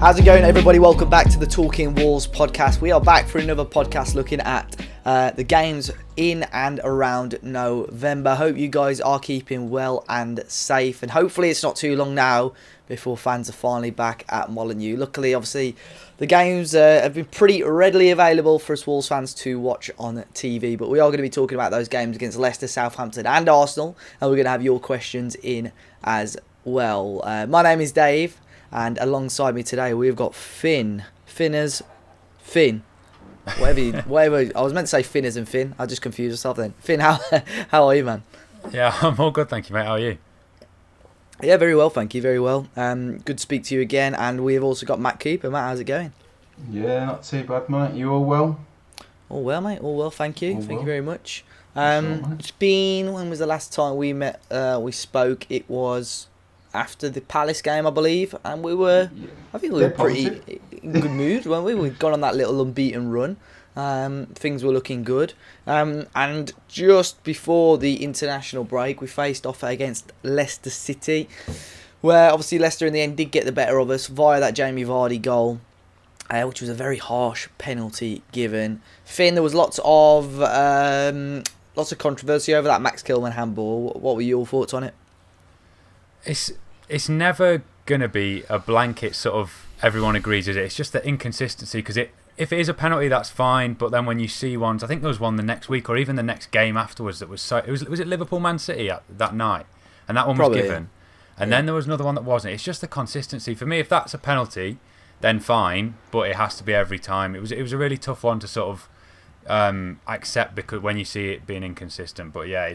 How's it going, everybody? Welcome back to the Talking Wolves podcast. We are back for another podcast looking at the games in and around November. Hope you guys are keeping well and safe, and hopefully it's not too long now before fans are finally back at Molineux. Luckily, obviously, the games have been pretty readily available for us Wolves fans to watch on TV, but we are going to be talking about those games against Leicester, Southampton and Arsenal, and we're going to have your questions in as well. My name is Dave, and alongside me today we've got Finn. Finn. Whatever. I was meant to say Finners and Finn. I just confused myself then. Finn, how are you, man? Yeah, I'm all good, thank you, mate. How are you? Yeah, very well, thank you. Very well. Good to speak to you again. And we've also got Matt Cooper. Matt, how's it going? Yeah, not too bad, mate. You all well? All well, mate. All well, thank you. Thank you very much. Sure, it's been, when was the last time we met? We spoke. It was after the Palace game, I believe, and we were. Yeah. I think we were pretty in good mood, weren't we? We'd gone on that little unbeaten run. Things were looking good. And just before the international break, we faced off against Leicester City, where obviously Leicester in the end did get the better of us via that Jamie Vardy goal, which was a very harsh penalty given. Finn, there was lots of controversy over that Max Kilman handball. What were your thoughts on it? It's never going to be a blanket sort of everyone agrees with it. It's just the inconsistency, because if it is a penalty, that's fine. But then when you see ones, I think there was one the next week or even the next game afterwards that was so. Was it Liverpool Man City that night, and that one was given, and then there was another one that wasn't. It's just the consistency for me. If that's a penalty, then fine, but it has to be every time. It was a really tough one to sort of accept, because when you see it being inconsistent. But yeah,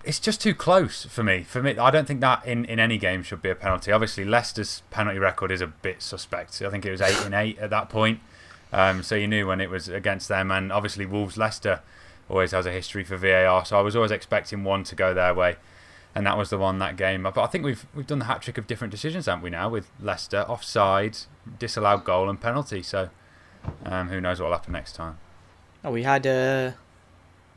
it's just too close for me. I don't think that in any game should be a penalty. Obviously, Leicester's penalty record is a bit suspect. I think it was 8-8 at that point. So you knew when it was against them. And obviously, Wolves-Leicester always has a history for VAR. So I was always expecting one to go their way. And that was the one that game. But I think we've done the hat-trick of different decisions, haven't we, now, with Leicester? Offside, disallowed goal and penalty. So who knows what will happen next time. Oh, we had...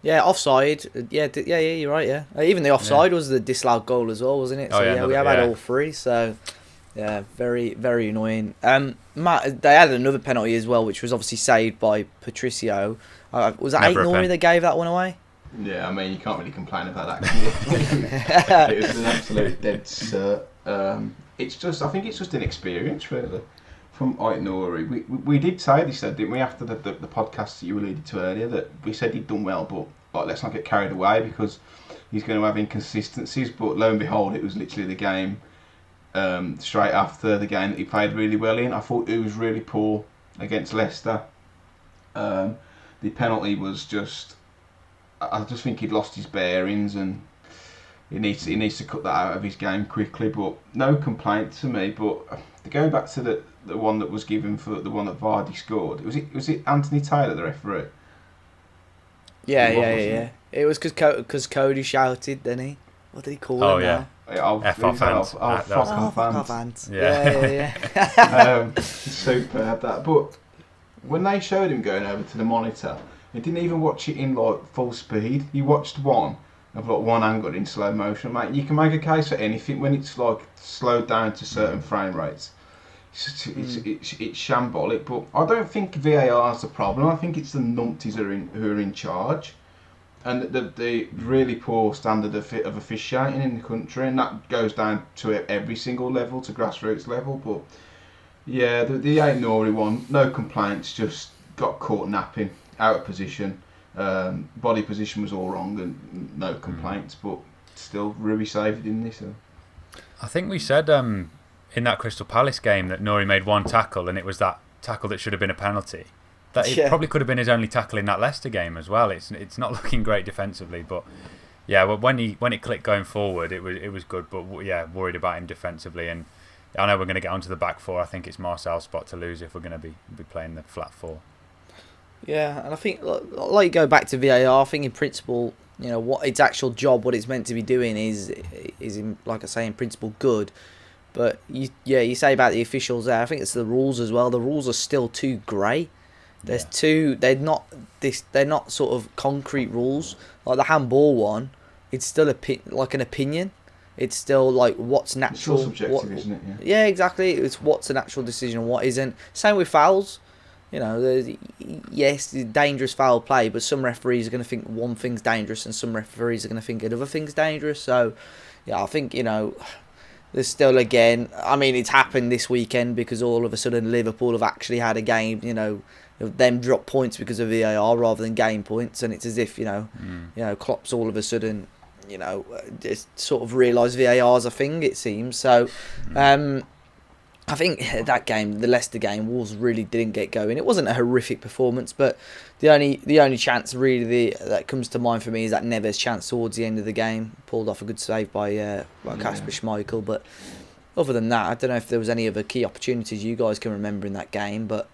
Yeah, offside. Yeah, you're right, yeah. Even the offside was the disallowed goal as well, wasn't it? So, we have had all three. So, yeah, very, very annoying. Matt, they had another penalty as well, which was obviously saved by Patricio. Was that Ait-Nouri that gave that one away? Yeah, I mean, you can't really complain about that, can you? It was an absolute dead cert. I think it's just inexperience, really, from Ait-Nouri. We did say this, didn't we, after the podcast that you alluded to earlier, that we said he'd done well, but let's not get carried away because he's going to have inconsistencies. But lo and behold, it was literally the game straight after the game that he played really well in. I thought he was really poor against Leicester. The penalty was just... I just think he'd lost his bearings, and he needs to cut that out of his game quickly. But no complaint to me. But going back to the one that was given for the one that Vardy scored, was it Anthony Taylor, the referee? Yeah. It was because Cody shouted, didn't he? What did he call it now? F off Ant. Yeah. Superb that. But when they showed him going over to the monitor, he didn't even watch it in like full speed. He watched one angle in slow motion. Mate, you can make a case for anything when it's like slowed down to certain frame rates. It's shambolic, but I don't think VAR is the problem. I think it's the numpties who are in charge, and the really poor standard of officiating in the country, and that goes down to every single level, to grassroots level. But yeah, the Ait-Nouri one, no complaints, just got caught napping, out of position, body position was all wrong, and no complaints. But still, Ruby saved, didn't he? So I think we said in that Crystal Palace game that Nouri made one tackle, and it was that tackle that should have been a penalty. That it probably could have been his only tackle in that Leicester game as well. It's not looking great defensively, but yeah, well, when it clicked going forward, it was good. But yeah, worried about him defensively, and I know we're going to get onto the back four. I think it's Marcel's spot to lose if we're going to be playing the flat four. Yeah, and I think, like, you go back to VAR, I think in principle, you know, what its actual job, what it's meant to be doing is in, like I say, in principle good. But you say about the officials there, I think it's the rules as well. The rules are still too grey. They're not sort of concrete rules. Like the handball one, it's still an opinion. it's still like what's It's natural. still subjective, isn't it? Yeah, exactly. It's what's a natural decision and what isn't. Same with fouls. You know, yes, dangerous foul play, but some referees are going to think one thing's dangerous and some referees are going to think another thing's dangerous. So, yeah, I think, you know, there's still, again, I mean, it's happened this weekend because all of a sudden Liverpool have actually had a game, you know, them drop points because of VAR rather than game points. And it's as if, you know, Klopp's all of a sudden, you know, just sort of realised VAR's a thing, it seems. So, I think that game, the Leicester game, Wolves really didn't get going. It wasn't a horrific performance, but the only chance really that comes to mind for me is that Neves chance towards the end of the game, pulled off a good save by Kasper Schmeichel. But other than that, I don't know if there was any other key opportunities you guys can remember in that game. But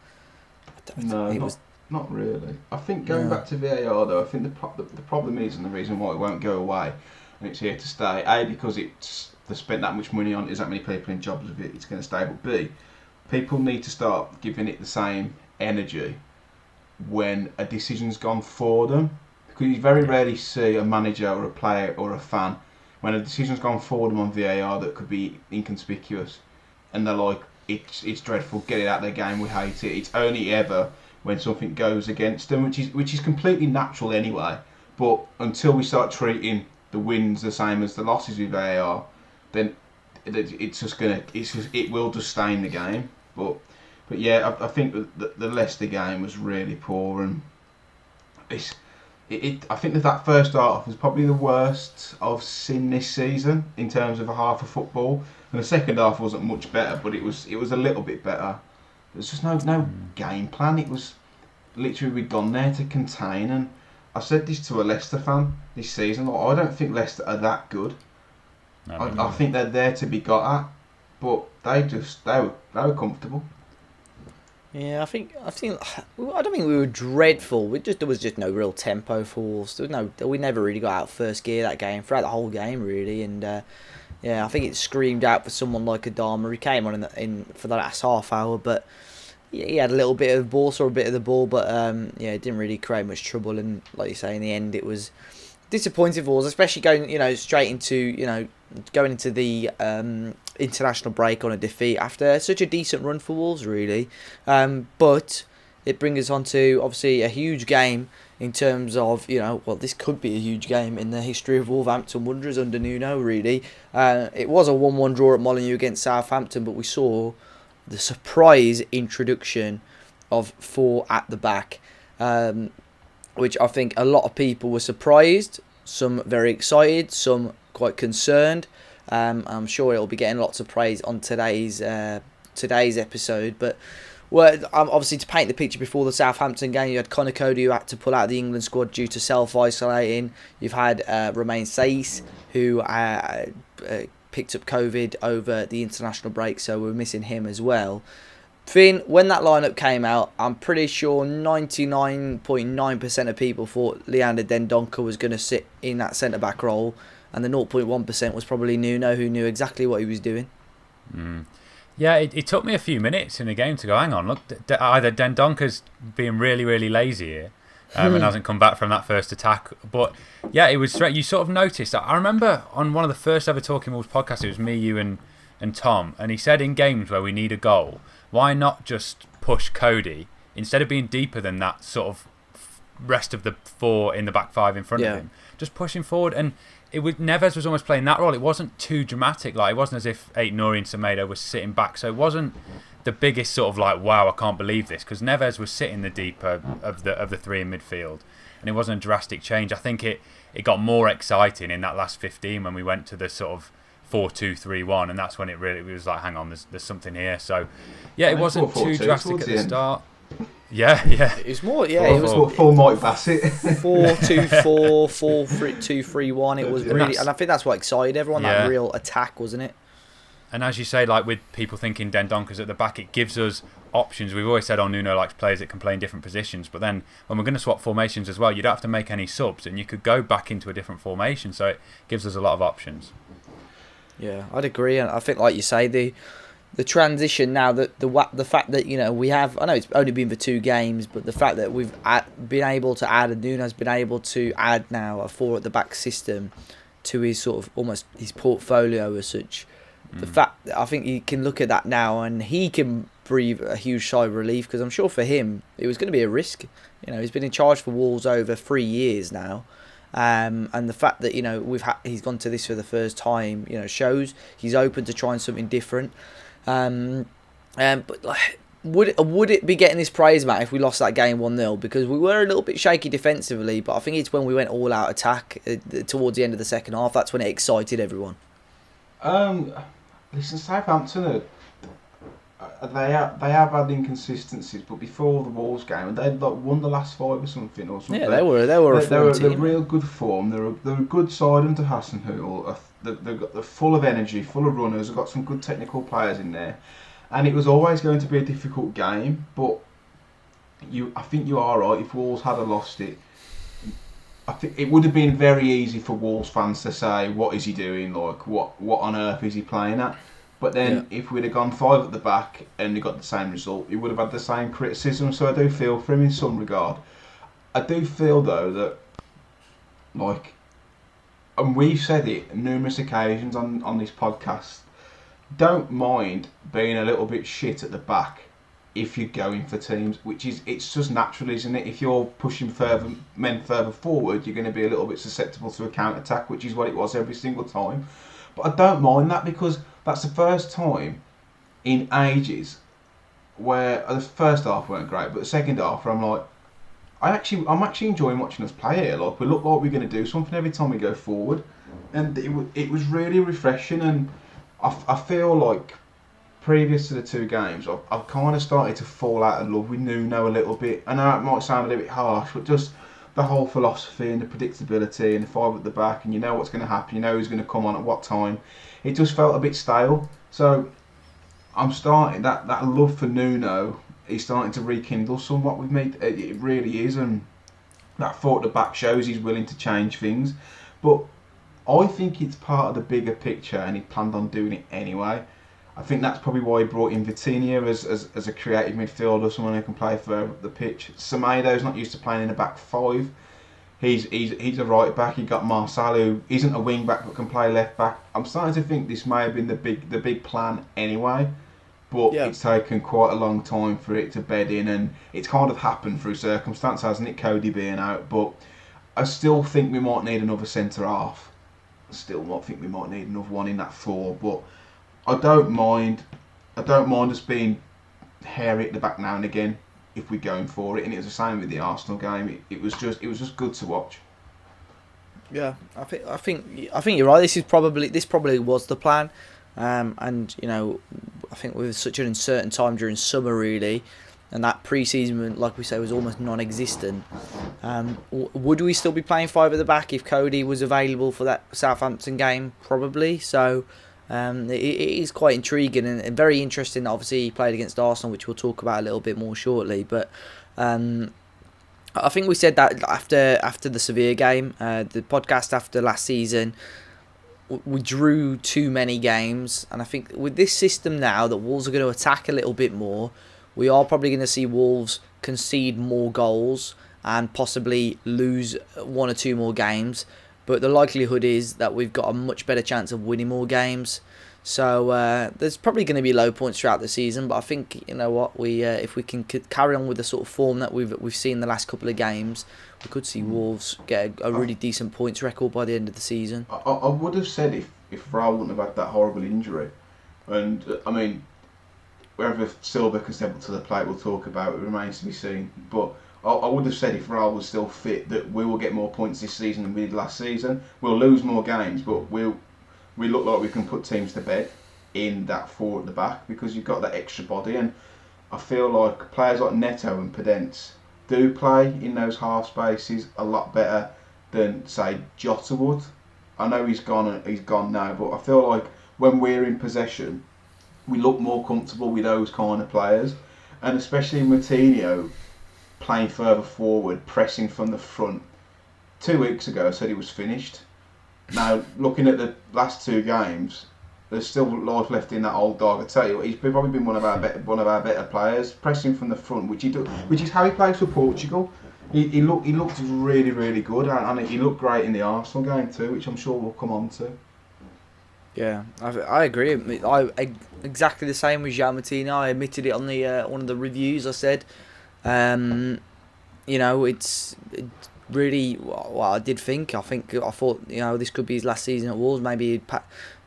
I don't think not really. I think going back to VAR though, I think the problem is, and the reason why it won't go away, and it's here to stay. A, because they spent that much money on it, there's that many people in jobs with it, it's going to stay. But B, people need to start giving it the same energy when a decision's gone for them. Because you very rarely see a manager or a player or a fan, when a decision's gone for them on VAR that could be inconspicuous, and they're like, it's dreadful, get it out of their game, we hate it. It's only ever when something goes against them, which is completely natural anyway. But until we start treating the wins the same as the losses with VAR, then it will just stain the game. But yeah, I think that the Leicester game was really poor, and I think that first half was probably the worst I've seen this season in terms of a half of football. And the second half wasn't much better, but it was a little bit better. There's just no game plan. It was literally we'd gone there to contain, and I said this to a Leicester fan this season. Like, I don't think Leicester are that good. I think they're there to be got at, but they were comfortable. Yeah, I don't think we were dreadful. There was just no real tempo for Wolves. We never really got out first gear that game throughout the whole game really, and yeah, I think it screamed out for someone like Adama. He came on in for the last half hour, but yeah, he had a little bit of the ball, saw a bit of the ball, but yeah, it didn't really create much trouble. And like you say, in the end, it was disappointing for Wolves, especially going straight into going into the international break on a defeat after such a decent run for Wolves, really. But it brings us on to obviously a huge game in terms of this could be a huge game in the history of Wolverhampton Wanderers under Nuno. Really, it was a 1-1 draw at Molineux against Southampton, but we saw the surprise introduction of 4 at the back, which I think a lot of people were surprised, some very excited, some quite concerned. I'm sure it'll be getting lots of praise on today's episode, but obviously to paint the picture before the Southampton game, you had Conor Cody who had to pull out of the England squad due to self-isolating. You've had Romain Saiss who picked up COVID over the international break, so we're missing him as well. Finn, when that lineup came out, I'm pretty sure 99.9% of people thought Leander Dendoncker was going to sit in that centre-back role, and the 0.1% was probably Nuno, who knew exactly what he was doing. Yeah, it took me a few minutes in the game to go, hang on, look, either Dendoncker's being really, really lazy here and hasn't come back from that first attack. But yeah, it was straight. You sort of noticed. I remember on one of the first ever Talking Wolves podcasts, it was me, you and Tom, and he said in games where we need a goal, why not just push Cody instead of being deeper than that sort of rest of the 4 in the back 5 in front of him, just push him forward. And Neves was almost playing that role. It wasn't too dramatic. Like, it wasn't as if Nouri and Semedo were sitting back, so it wasn't the biggest sort of like, wow, I can't believe this, because Neves was sitting the deeper of the 3 in midfield, and it wasn't a drastic change. I think it got more exciting in that last 15 when we went to the sort of 4-2-3-1, and that's when it was like, hang on, there's something here. So yeah, it wasn't too drastic at the start. Yeah. It was more, it was full Mike Bassett. 4-2-4, 4-2-3-1. It was really, and I think that's what excited everyone. That real attack, wasn't it? And as you say, like with people thinking Dendoncker's at the back, it gives us options. We've always said, Nuno likes players that can play in different positions. But then when we're going to swap formations as well, you don't have to make any subs, and you could go back into a different formation. So it gives us a lot of options. Yeah, I'd agree, and I think, like you say, the transition now, the fact that we have, I know it's only been for 2 games, but the fact that we've been able to add, and Nuno's been able to add now a 4 at the back system, to his sort of almost his portfolio as such. The fact that I think you can look at that now and he can breathe a huge sigh of relief, because I'm sure for him it was going to be a risk. He's been in charge for Wolves over 3 years now, and the fact that he's gone to this for the first time, shows he's open to trying something different. But like, would it be getting this praise, Matt, if we lost that game 1-0? Because we were a little bit shaky defensively, but I think it's when we went all out attack towards the end of the second half, that's when it excited everyone. Listen, Southampton they have had inconsistencies, but before the Wolves game, they'd like won the last 5 or something. Yeah, they were a form team. They're real good form. They're a good side under Hasenhüttl. They're full of energy, full of runners. They've got some good technical players in there, and it was always going to be a difficult game. But I think you are right. If Wolves had lost it, I think it would have been very easy for Wolves fans to say, "What is he doing? Like, what on earth is he playing at?" But then, if we'd have gone 5 at the back and we got the same result, he would have had the same criticism. So I do feel for him in some regard. I do feel though that, like, and we've said it on numerous occasions on this podcast, don't mind being a little bit shit at the back if you're going for teams, it's just natural, isn't it? If you're pushing men further forward, you're going to be a little bit susceptible to a counter attack, which is what it was every single time. But I don't mind that, because that's the first time in ages where the first half weren't great, but the second half where I'm like, I'm actually enjoying watching us play here. Like, we look like we're going to do something every time we go forward, and it was really refreshing. And I feel like previous to the 2 games, I've kind of started to fall out of love with Nuno a little bit. I know it might sound a little bit harsh, but just the whole philosophy and the predictability and the 5 at the back, and you know what's going to happen, you know who's going to come on at what time. It just felt a bit stale. So I'm starting that love for Nuno is starting to rekindle somewhat with me. It really is, and that 4 at the back shows he's willing to change things. But I think it's part of the bigger picture, and he planned on doing it anyway. I think that's probably why he brought in Vitinha as a creative midfielder, someone who can play further up the pitch. Semedo's not used to playing in a back 5. He's a right back. He got Marcel, who isn't a wing back but can play left back. I'm starting to think this may have been the big plan anyway, but it's taken quite a long time for it to bed in, and it's kind of happened through circumstance, hasn't it? Cody being out, but I still think we might need another centre half. I still might think we might need another one in that 4, but I don't mind us being hairy at the back now and again if we're going for it. And it was the same with the Arsenal game. It was just good to watch. Yeah, I think you're right. This probably was the plan, and I think with such an uncertain time during summer, really, and that pre-season, like we say, was almost non-existent. Would we still be playing 5 at the back if Cody was available for that Southampton game? Probably. So it is quite intriguing and very interesting. Obviously, he played against Arsenal, which we'll talk about a little bit more shortly. But I think we said that after the Sevilla game, the podcast after last season, we drew too many games. And I think with this system now, that Wolves are going to attack a little bit more, we are probably going to see Wolves concede more goals and possibly lose 1 or 2 more games. But the likelihood is that we've got a much better chance of winning more games. So there's probably going to be low points throughout the season. But I think, you know what, if we can carry on with the sort of form that we've seen the last couple of games, we could see Wolves get a really decent points record by the end of the season. I would have said if Raul wouldn't have had that horrible injury, and I mean, whether Silva can step up to the plate, we'll talk about. It remains to be seen. But I would have said if Raul was still fit that we will get more points this season than we did last season. We'll lose more games, but we look like we can put teams to bed in that 4 at the back because you've got that extra body. And I feel like players like Neto and Podence do play in those half spaces a lot better than, say, Jota would. I know he's gone now, but I feel like when we're in possession, we look more comfortable with those kind of players, and especially Moutinho playing further forward, pressing from the front. 2 weeks ago I said he was finished. Now, looking at the last 2 games, there's still life left in that old dog. I tell you what, he's probably been one of our better players, pressing from the front, which is how he plays for Portugal. He looked really, really good, and he looked great in the Arsenal game too, which I'm sure we'll come on to. Yeah, I agree. Exactly the same with João Martino. I admitted it on the one of the reviews. I said, it's really what I did think. I thought this could be his last season at Wolves. Maybe he'd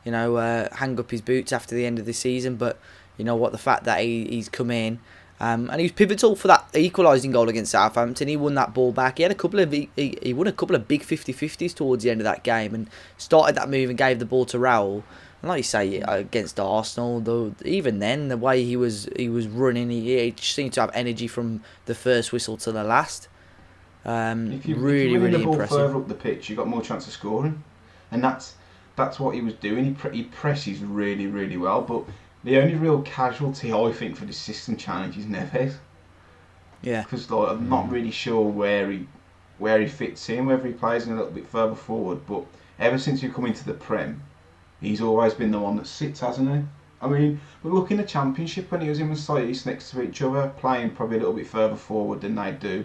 hang up his boots after the end of the season. But you know what, the fact that he's come in. And he was pivotal for that equalising goal against Southampton. He won that ball back. He had he won a couple of big 50-50s towards the end of that game and started that move and gave the ball to Raul. And like you say, against Arsenal, though, even then the way he was running, he just seemed to have energy from the first whistle to the last. If you really win the ball impressive. further up the pitch, you got more chance of scoring, and that's what he was doing. He presses really, really well, but the only real casualty I think for the system challenge is Neves. Yeah. Because I'm not really sure where he fits in, whether he plays in a little bit further forward. But ever since he come into the Prem, he's always been the one that sits, hasn't he? I mean, we look in the Championship when he was in Mercedes next to each other, playing probably a little bit further forward than they do.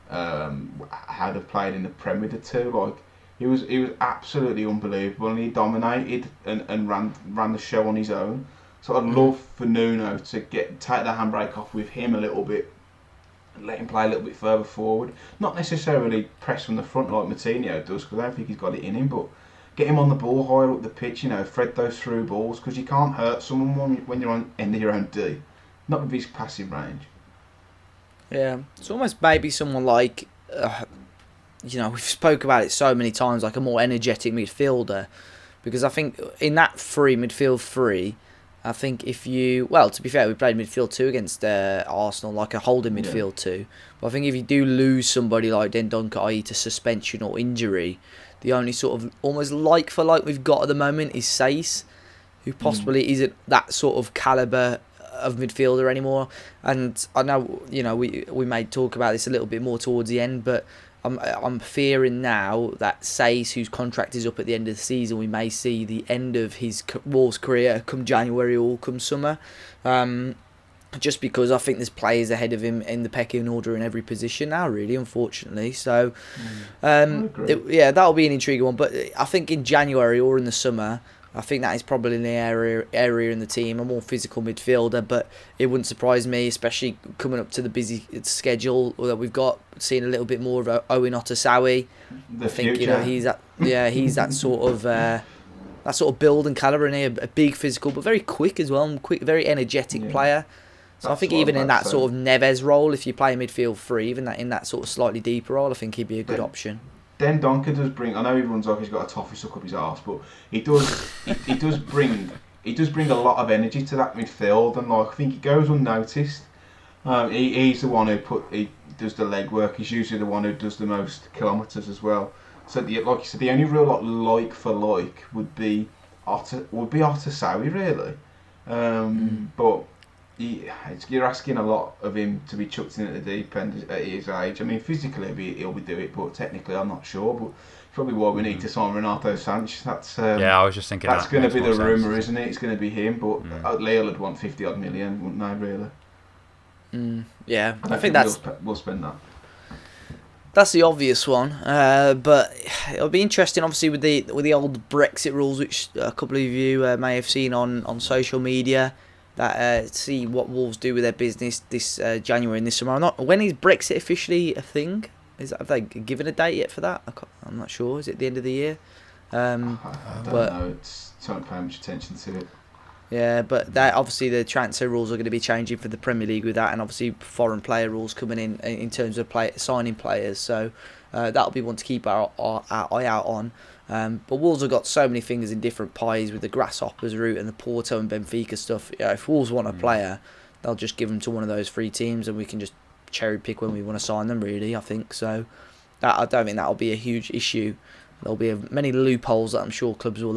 How they've played in the Prem with the two, like he was absolutely unbelievable, and he dominated and ran the show on his own. So I'd love for Nuno to take the handbrake off with him a little bit, and let him play a little bit further forward. Not necessarily press from the front like Martino does, because I don't think he's got it in him, but get him on the ball higher up the pitch. Thread those through balls, because you can't hurt someone when you're on end of your own D, not with his passive range. Yeah, it's almost maybe someone like, we've spoke about it so many times, like a more energetic midfielder, because I think in that midfield three, I think to be fair, we played midfield 2 against Arsenal, like a holding midfield 2. But I think if you do lose somebody like Dendoncker, i.e. to suspension or injury, the only sort of almost like for like we've got at the moment is Saïs, who possibly isn't that sort of calibre of midfielder anymore. And I know, we may talk about this a little bit more towards the end, but I'm fearing now that Saïs, whose contract is up at the end of the season, we may see the end of his Wolves career come January or come summer. Just because I think there's players ahead of him in the pecking order in every position now, really, unfortunately. So, that'll be an intriguing one. But I think in January or in the summer, I think that is probably in the area in the team, a more physical midfielder, but it wouldn't surprise me, especially coming up to the busy schedule that we've got, seeing a little bit more of Owen Otasowie. I think he's that sort of build and calibre, and a big physical, but very quick as well, very energetic player. So I think even in that sort of Neves role, if you play midfield 3, even in that sort of slightly deeper role, I think he'd be a good option. Dendoncker does bring. I know he runs like he's got a toffee stuck up his arse, but he does. he does bring a lot of energy to that midfield, and I think he goes unnoticed. He's the one he does the leg work. He's usually the one who does the most kilometres as well. So like you said, the only real like for like would be Otasowie really, but. You're asking a lot of him to be chucked in at the deep end at his age. I mean, physically he'll be doing it, but technically I'm not sure. But probably why we need to sign Renato Sanches. That's I was just thinking that's going to be the rumour, sense. isn't it? It's going to be him. But Lille would want 50 odd million, wouldn't they? Really? I think that's we'll spend that. That's the obvious one, but it'll be interesting, obviously, with the old Brexit rules, which a couple of you may have seen on social media. That see what Wolves do with their business this January and this summer. When is Brexit officially a thing? Have they given a date yet for that? I'm not sure. Is it the end of the year? I don't know. Don't pay much attention to it. Yeah, but that obviously the transfer rules are going to be changing for the Premier League with that, and obviously foreign player rules coming in terms of signing players. So that'll be one to keep our eye out on. But Wolves have got so many fingers in different pies with the Grasshoppers route and the Porto and Benfica stuff. If Wolves want a player, they'll just give them to one of those 3 teams, and we can just cherry pick when we want to sign them. Really, I think so. I don't think that'll be a huge issue. There'll be many loopholes that I'm sure clubs will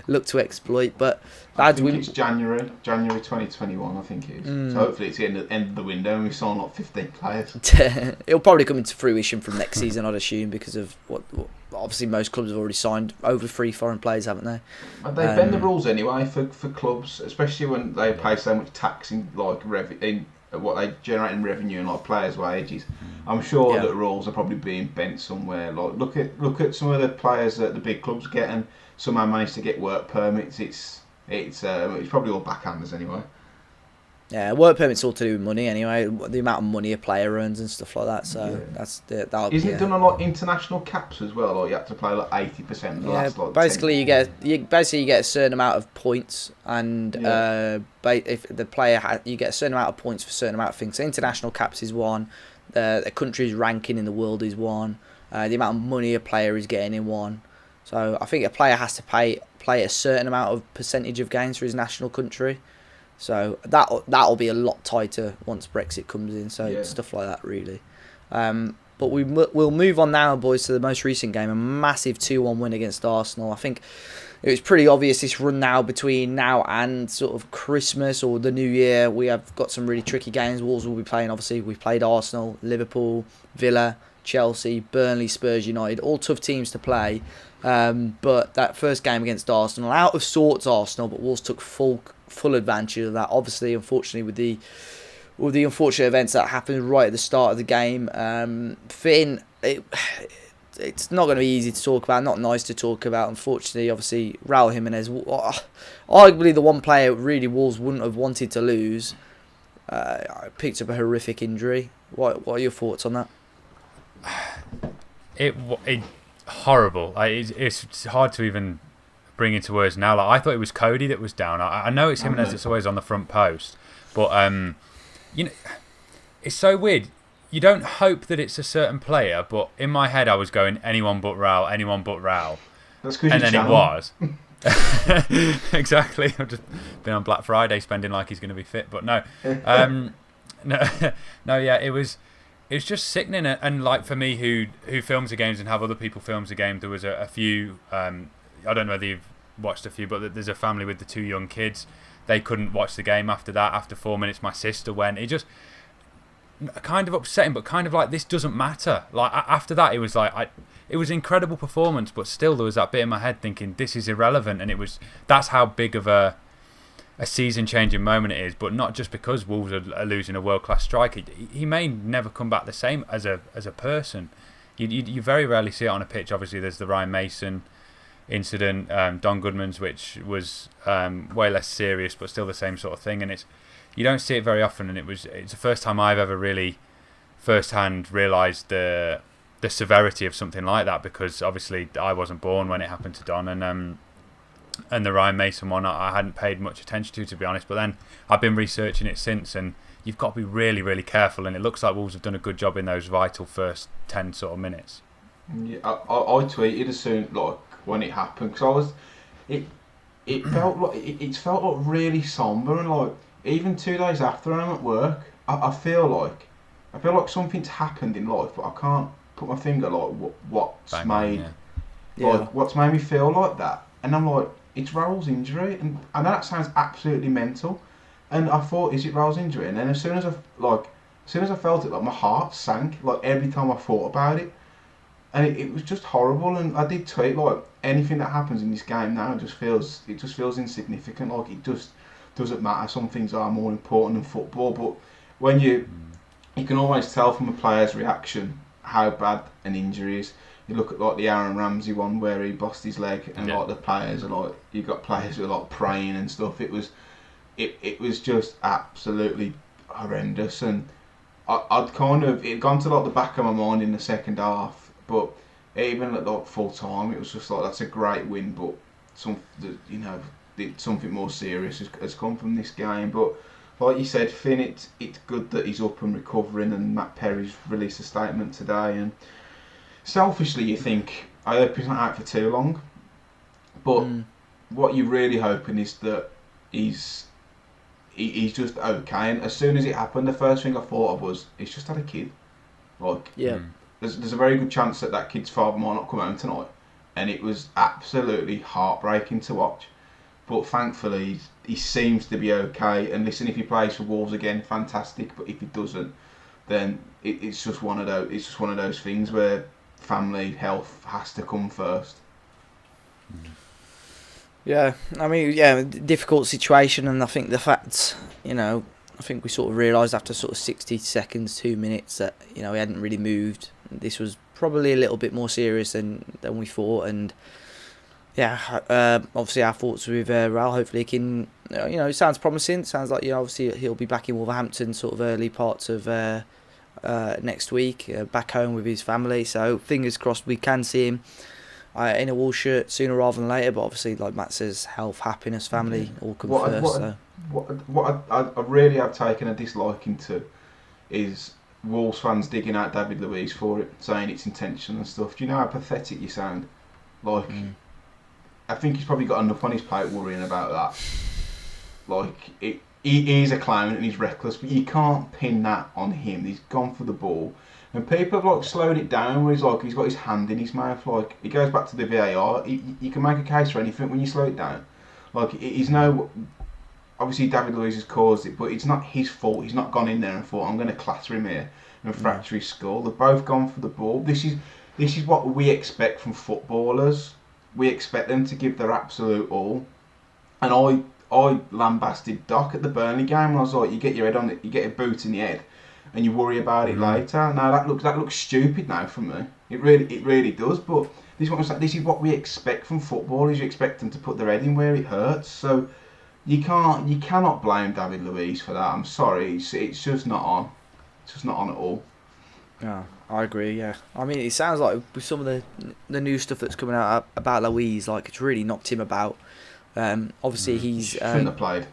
look to exploit. But I think it's January 2021. I think it is. So hopefully it's the end of the window and we sign like 15 players. It'll probably come into fruition from next season, I'd assume, because of what obviously most clubs have already signed over 3 foreign players, haven't they? They bend the rules anyway for clubs, especially when they pay so much tax in at what they generate in revenue and like players' wages, I'm sure that rules are probably being bent somewhere. Like look at some of the players that the big clubs get and somehow manage to get work permits. It's probably all backhanders anyway. Yeah, work permits all to do with money anyway. The amount of money a player earns and stuff like that. So that'll. Isn't it done on like international caps as well? Like you have to play like 80% of the last like. Basically 10 you get a certain amount of points, and if the player you get a certain amount of points for a certain amount of things. So international caps is one. The country's ranking in the world is one. The amount of money a player is getting in one. So I think a player has to play a certain amount of percentage of games for his national country. So that'll be a lot tighter once Brexit comes in. So stuff like that really. But we'll move on now, boys, to the most recent game, a massive 2-1 win against Arsenal. I think it was pretty obvious this run now between now and sort of Christmas or the New Year. We have got some really tricky games. Wolves will be playing, obviously. We've played Arsenal, Liverpool, Villa, Chelsea, Burnley, Spurs, United. All tough teams to play. But that first game against Arsenal, out of sorts Arsenal, but Wolves took full advantage of that. Obviously, unfortunately, with the unfortunate events that happened right at the start of the game, Finn, it's not going to be easy to talk about, not nice to talk about. Unfortunately, obviously, Raul Jimenez, arguably the one player really Wolves wouldn't have wanted to lose, picked up a horrific injury. What are your thoughts on that? It horrible. It's hard to even bring into words now. Like I thought it was Cody that was down. I know it's Jimenez that's always on the front post, but it's so weird. You don't hope that it's a certain player, but in my head I was going anyone but Raul, anyone but Raul. That's good. And then it was. Exactly. I've just been on Black Friday spending like he's going to be fit, but no. It was just sickening. And like for me, who films the games and have other people films the game, there was a few. I don't know whether you've watched a few, but there's a family with the 2 young kids. They couldn't watch the game after that. After 4 minutes, my sister went. It just kind of upsetting, but kind of like this doesn't matter. Like after that, it was like it was an incredible performance, but still there was that bit in my head thinking this is irrelevant, and that's how big of a season-changing moment it is. But not just because Wolves are losing a world-class striker. He may never come back the same as a person. You very rarely see it on a pitch. Obviously, there's the Ryan Mason incident, Don Goodman's, which was way less serious, but still the same sort of thing. And you don't see it very often. And it's the first time I've ever really firsthand realised the severity of something like that, because obviously I wasn't born when it happened to Don, and the Ryan Mason one I hadn't paid much attention to be honest. But then I've been researching it since, and you've got to be really, really careful. And it looks like Wolves have done a good job in those vital first 10 sort of minutes. Yeah, I tweeted as soon when it happened, because it felt like it felt like really somber, and like even 2 days after I'm at work, I feel like something's happened in life, but I can't put my finger like what's made me feel like that. And I'm like, it's Raul's injury, and I know that sounds absolutely mental. And I thought, is it Raul's injury? And then as soon as I felt it, like my heart sank, like every time I thought about it. And it was just horrible. And I did tweet, like, anything that happens in this game now just feels insignificant. Like it just doesn't matter. Some things are more important than football. But when you can always tell from a player's reaction how bad an injury is. You look at like the Aaron Ramsey one where he lost his leg, and like the players are like, you've got players who are like praying and stuff. It was just absolutely horrendous, and I'd kind of, it had gone to like the back of my mind in the second half, but even at like full time it was just like, that's a great win, but something more serious has come from this game. But like you said, Finn, it's good that he's up and recovering, and Matt Perry's released a statement today. And selfishly, you think, I hope he's not out for too long. But what you're really hoping is that he's just okay. And as soon as it happened, the first thing I thought of was, he's just had a kid. Like, there's a very good chance that kid's father might not come home tonight. And it was absolutely heartbreaking to watch. But thankfully, he seems to be okay. And listen, if he plays for Wolves again, fantastic. But if he doesn't, then it's just one of those. It's just one of those things where family health has to come first. Yeah, I mean, difficult situation, and I think the fact, I think we sort of realised after sort of 60 seconds, 2 minutes that he hadn't really moved. This was probably a little bit more serious than we thought, and obviously our thoughts with Raul. Hopefully he can, it sounds promising. It sounds like obviously he'll be back in Wolverhampton sort of early parts of next week, back home with his family. So fingers crossed we can see him in a Wolves shirt sooner rather than later. But obviously, like Matt says, health, happiness, family all come first. What I really have taken a disliking to is Wolves fans digging out David Luiz for it, saying it's intentional and stuff. Do you know how pathetic you sound? Like, I think he's probably got enough on his plate worrying about that. Like, he is a clown and he's reckless, but you can't pin that on him. He's gone for the ball. And people have slowed it down where he's got his hand in his mouth. Like, it goes back to the VAR. You can make a case for anything when you slow it down. Like, he's obviously David Luiz has caused it, but it's not his fault. He's not gone in there and thought, I'm going to clatter him here and fracture his skull. They've both gone for the ball. This is what we expect from footballers. We expect them to give their absolute all. And I lambasted Doc at the Burnley game, and I was like, you get your head on it, you get a boot in the head, and you worry about it later. Now that looks stupid now for me. It really does. But this is what we expect from footballers. You expect them to put their head in where it hurts. So you cannot blame David Luiz for that. I'm sorry, it's just not on. It's just not on at all. Yeah, I agree. Yeah, I mean, it sounds like with some of the new stuff that's coming out about Luiz, like it's really knocked him about. Obviously, he's shouldn't have played.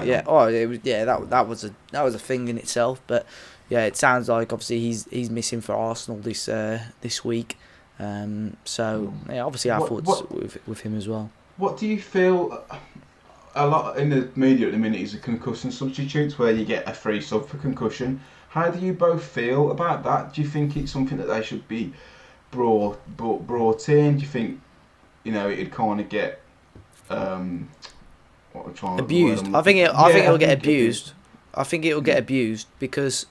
Yeah. Oh, it was, yeah. That was a thing in itself. But yeah, it sounds like obviously he's missing for Arsenal this week. So yeah, obviously our thoughts with him as well. What do you feel? A lot in the media at the minute is a concussion substitutes where you get a free sub for concussion. How do you both feel about that? Do you think it's something that they should be brought in? Do you think it'd kind of get abused? I think it'll get abused. I think it'll get abused because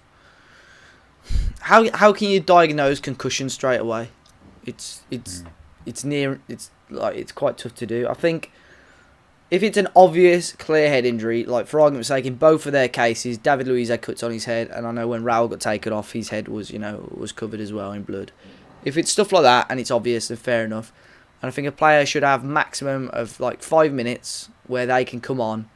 how can you diagnose concussion straight away? It's quite tough to do. I think if it's an obvious, clear head injury, like for argument's sake, in both of their cases, David Luiz had cuts on his head, and I know when Raul got taken off, his head was covered as well in blood. If it's stuff like that and it's obvious, then fair enough. And I think a player should have maximum of 5 minutes where they can come on.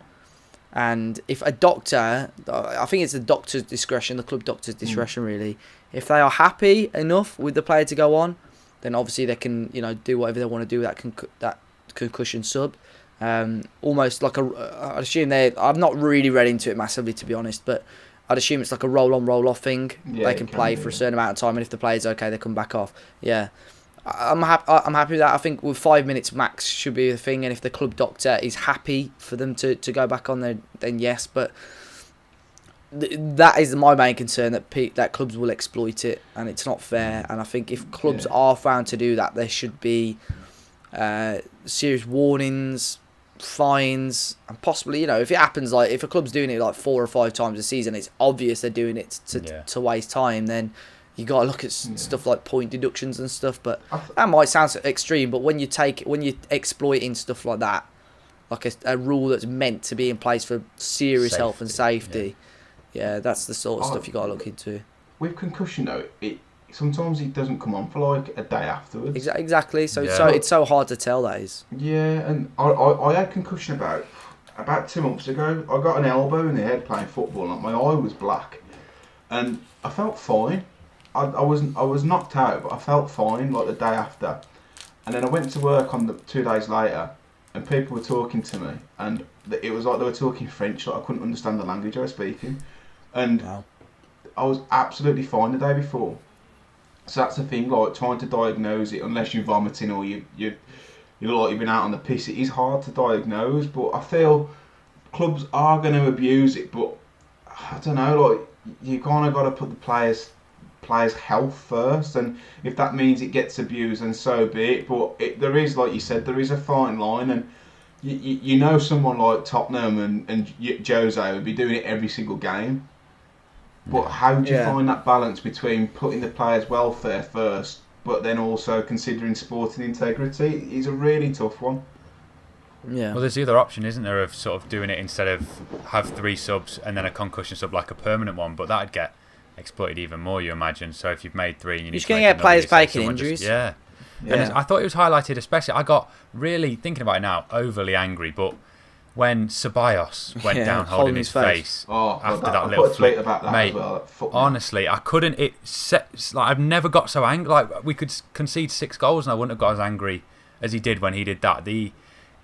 And if a doctor, I think it's the doctor's discretion, the club doctor's discretion really. If they are happy enough with the player to go on, then obviously they can do whatever they want to do with that concussion sub. Almost like I'd assume I've not really read into it massively to be honest, but I'd assume it's like a roll on roll off thing. They can play for a certain amount of time, and if the player's okay, they come back off. Yeah, I'm happy with that. I think with 5 minutes max should be the thing, and if the club doctor is happy for them to go back on there, then yes. But that is my main concern, that clubs will exploit it, and it's not fair. And I think if clubs are found to do that, there should be serious warnings, fines, and possibly if it happens, like if a club's doing it 4 or 5 times a season, it's obvious they're doing it to waste time, then you got to look at stuff like point deductions and stuff. But that might sound extreme, but when you're exploiting stuff like that, like a rule that's meant to be in place for serious health and safety, that's the sort of stuff you got to look into. With concussion though, sometimes it doesn't come on for a day afterwards. Exactly. So it's so hard to tell, that is. Yeah, and I had concussion about 2 months ago. I got an elbow in the head playing football, and my eye was black, and I felt fine. I was knocked out, but I felt fine the day after. And then I went to work 2 days later, and people were talking to me, and it was like they were talking French. I couldn't understand the language I was speaking, and I was absolutely fine the day before. So that's the thing, trying to diagnose it, unless you're vomiting or you look like you've been out on the piss, it is hard to diagnose. But I feel clubs are going to abuse it, but I don't know, you kind of got to put the players' health first, and if that means it gets abused, then so be it. But there is, like you said, there is a fine line, and someone like Tottenham and Jose would be doing it every single game. But how do you find that balance between putting the players' welfare first, but then also considering sporting integrity? Is a really tough one. Yeah. Well, there's the other option, isn't there, of sort of doing it instead of have 3 subs and then a concussion sub like a permanent one, but that'd get exploited even more, you imagine. So if you've made 3 and you need just to going make to get players another, you say faking someone injuries. Yeah. Yeah. And I thought it was highlighted especially, I got really, thinking about it now, overly angry, but when Ceballos went down holding his face after that little flick, about that mate, as well. honestly, I couldn't. I've never got so angry. Like, we could concede 6 goals and I wouldn't have got as angry as he did when he did that. The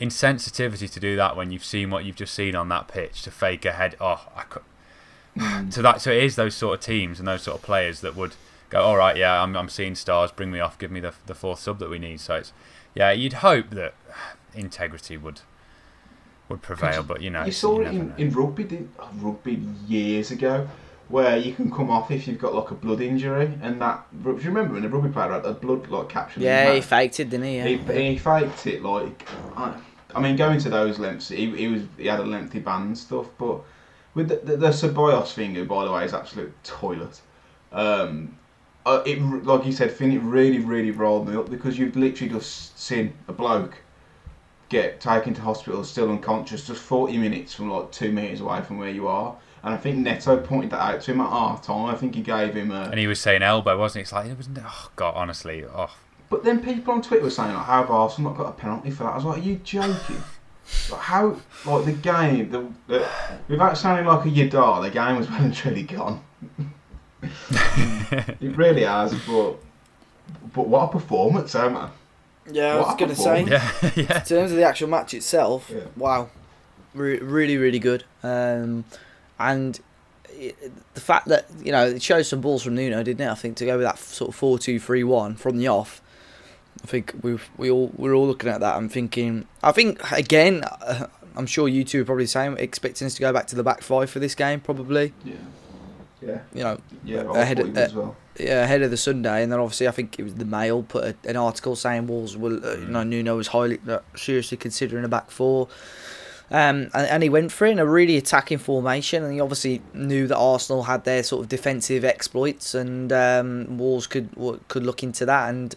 insensitivity to do that when you've seen what you've just seen on that pitch, to fake a head. I could. So it is those sort of teams and those sort of players that would go, all right, yeah, I'm seeing stars. Bring me off. Give me the 4th sub that we need. So it's, yeah, you'd hope that integrity would prevail, but you saw it in rugby years ago, where you can come off if you've got like a blood injury, and that. Do you remember when the rugby player had a blood like captured? Yeah, he faked it, didn't he? Yeah. He faked it like. I mean, going to those lengths, he had a lengthy band and stuff, but with the Ceballos thing, who by the way is absolute toilet. It, like you said, Finn, it really rolled me up, because you've literally just seen a bloke get taken to hospital still unconscious just 40 minutes from like 2 metres away from where you are. And I think Neto pointed that out to him at half time. I think he gave him a... And he was saying elbow, wasn't he? It's like, oh God, honestly. Oh. But then people on Twitter were saying, like, how have Arsenal not got a penalty for that? I was like, are you joking? Like, how, like, the game, without sounding like a Yadar, the game was well and truly gone. It really has, but what a performance, man. Yeah, I was going to say, yeah. in terms of the actual match itself, yeah. Wow, really good. And the fact that, it shows some balls from Nuno, didn't it? I think to go with that sort of 4-2-3-1 from the off. I think we're all looking at that and thinking. I think again, I'm sure you two are probably the same, expecting us to go back to the back 5 for this game, probably. Yeah. Ahead of the Sunday, and then obviously I think it was the Mail put an article saying Wolves will, Nuno was seriously considering a back 4, and he went for it in a really attacking formation, and he obviously knew that Arsenal had their sort of defensive exploits, and Wolves could look into that, and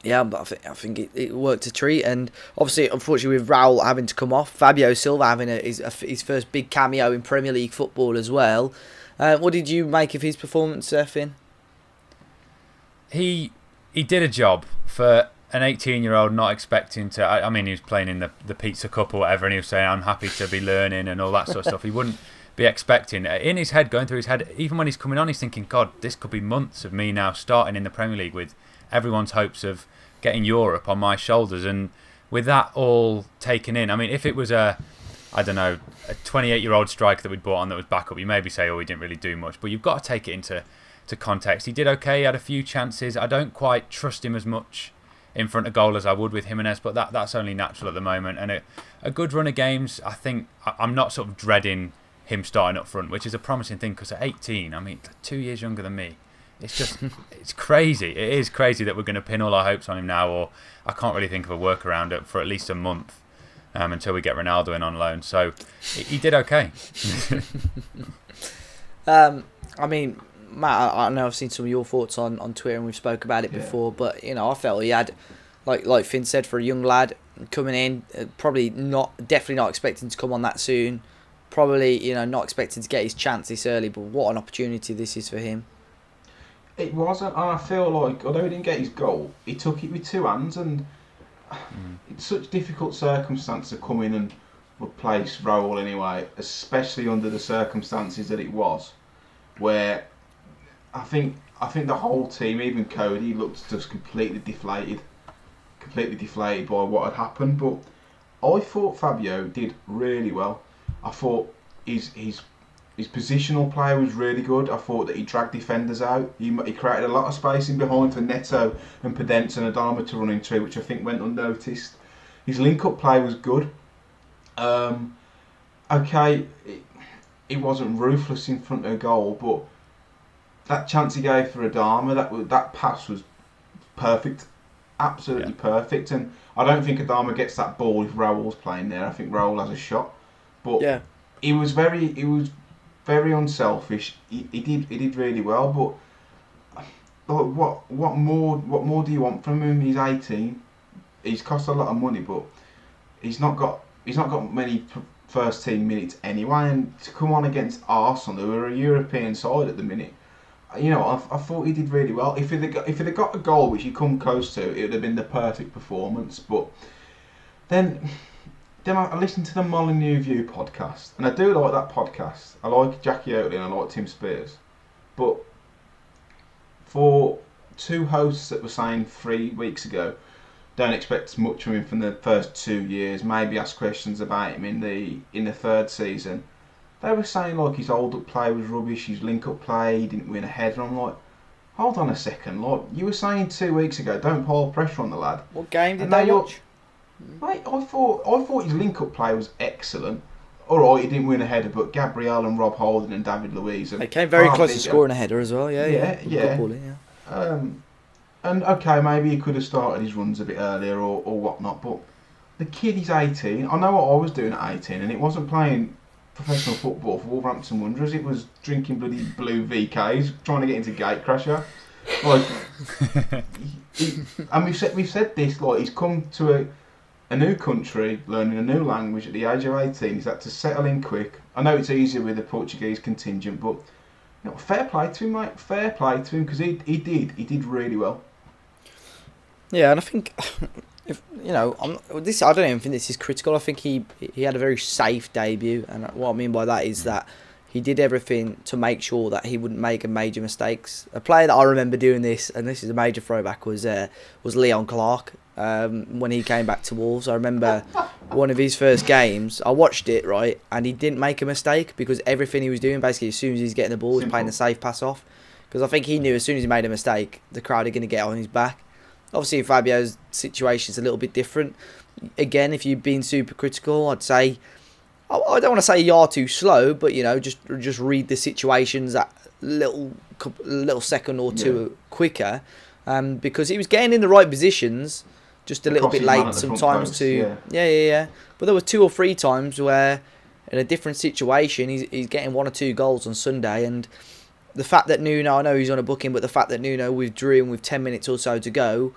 yeah, but I think it worked a treat, and obviously, unfortunately, with Raul having to come off, Fabio Silva having his first big cameo in Premier League football as well. What did you make of his performance, Finn? He did a job for an 18-year-old, not expecting to. I mean, he was playing in the Pizza Cup or whatever, and he was saying, "I'm happy to be learning" and all that sort of stuff. He wouldn't be expecting. In his head, going through his head, even when he's coming on, he's thinking, "God, this could be months of me now starting in the Premier League with everyone's hopes of getting Europe on my shoulders." And with that all taken in, I mean, if it was a 28-year-old striker that we'd brought on that was backup, you maybe say, oh, he didn't really do much. But you've got to take it into context. He did okay, he had a few chances. I don't quite trust him as much in front of goal as I would with Jimenez, but that's only natural at the moment. And a good run of games, I think, I'm not sort of dreading him starting up front, which is a promising thing, because at 18, I mean, 2 years younger than me, it's just, it's crazy. It is crazy that we're going to pin all our hopes on him now, or I can't really think of a workaround for at least a month. Until we get Ronaldo in on loan. So he did okay. I mean, Matt, I know I've seen some of your thoughts on Twitter, and we've spoke about it before, but I felt he had, like Finn said, for a young lad coming in, definitely not expecting to come on that soon, probably not expecting to get his chance this early, but what an opportunity this is for him. It wasn't, and I feel like, although he didn't get his goal, he took it with 2 hands, and it's such difficult circumstance to come in and replace Raul anyway, especially under the circumstances that it was, where I think the whole team, even Cody, looked just completely deflated by what had happened. But I thought Fabio did really well. I thought his positional play was really good. I thought that he dragged defenders out. He created a lot of space in behind for Neto and Podence and Adama to run into, which I think went unnoticed. His link-up play was good. Okay, he wasn't ruthless in front of a goal, but that chance he gave for Adama, that pass was perfect, absolutely perfect. And I don't think Adama gets that ball if Raul's playing there. I think Raul has a shot, but he was very unselfish. He did really well, but what more do you want from him? He's 18. He's cost a lot of money, but he's not got many first team minutes anyway, and to come on against Arsenal, who are a European side at the minute, you know, I thought he did really well. If he'd have got a goal which he come close to, it would have been the perfect performance. But then I listened to the Molyneux View podcast, and I do like that podcast. I like Jackie Oatley and I like Tim Spears, but for two hosts that were saying 3 weeks ago, don't expect much from him from the first 2 years. Maybe ask questions about him in the third season. They were saying like his hold-up play was rubbish, his link-up play, he didn't win a header. I'm like, hold on a second, like you were saying 2 weeks ago, don't pile pressure on the lad. What game did they watch? Mate, I thought his link-up play was excellent. Alright, he didn't win a header, but Gabriel and Rob Holding and David Luiz. They came very close to scoring a header as well, yeah. And okay, maybe he could have started his runs a bit earlier or whatnot, but the kid is 18. I know what I was doing at 18, and it wasn't playing professional football for Wolverhampton Wanderers. It was drinking bloody blue VKs, trying to get into Gatecrasher. Like, and we've said this, like he's come to a new country, learning a new language at the age of 18. He's had to settle in quick. I know it's easier with the Portuguese contingent, but you know, fair play to him, mate. Fair play to him, because he did really well. Yeah, and I think, if you know, I don't even think this is critical. I think he had a very safe debut, and what I mean by that is that he did everything to make sure that he wouldn't make major mistakes. A player that I remember doing this, and this is a major throwback, was Leon Clark. When he came back to Wolves, I remember one of his first games. I watched it, right, and he didn't make a mistake because everything he was doing, basically, as soon as he's getting the ball, was playing the safe pass off. Because I think he knew as soon as he made a mistake, the crowd are going to get on his back. Obviously, Fabio's situation is a little bit different. Again, if you've been super critical, I'd say, I don't want to say you are too slow, but you know, just read the situations that little second or two quicker, because he was getting in the right positions, just a little bit late sometimes too. Yeah. But there were 2 or 3 times where, in a different situation, he's getting 1 or 2 goals on Sunday, and the fact that Nuno, I know he's on a booking, but the fact that Nuno withdrew and with 10 minutes or so to go,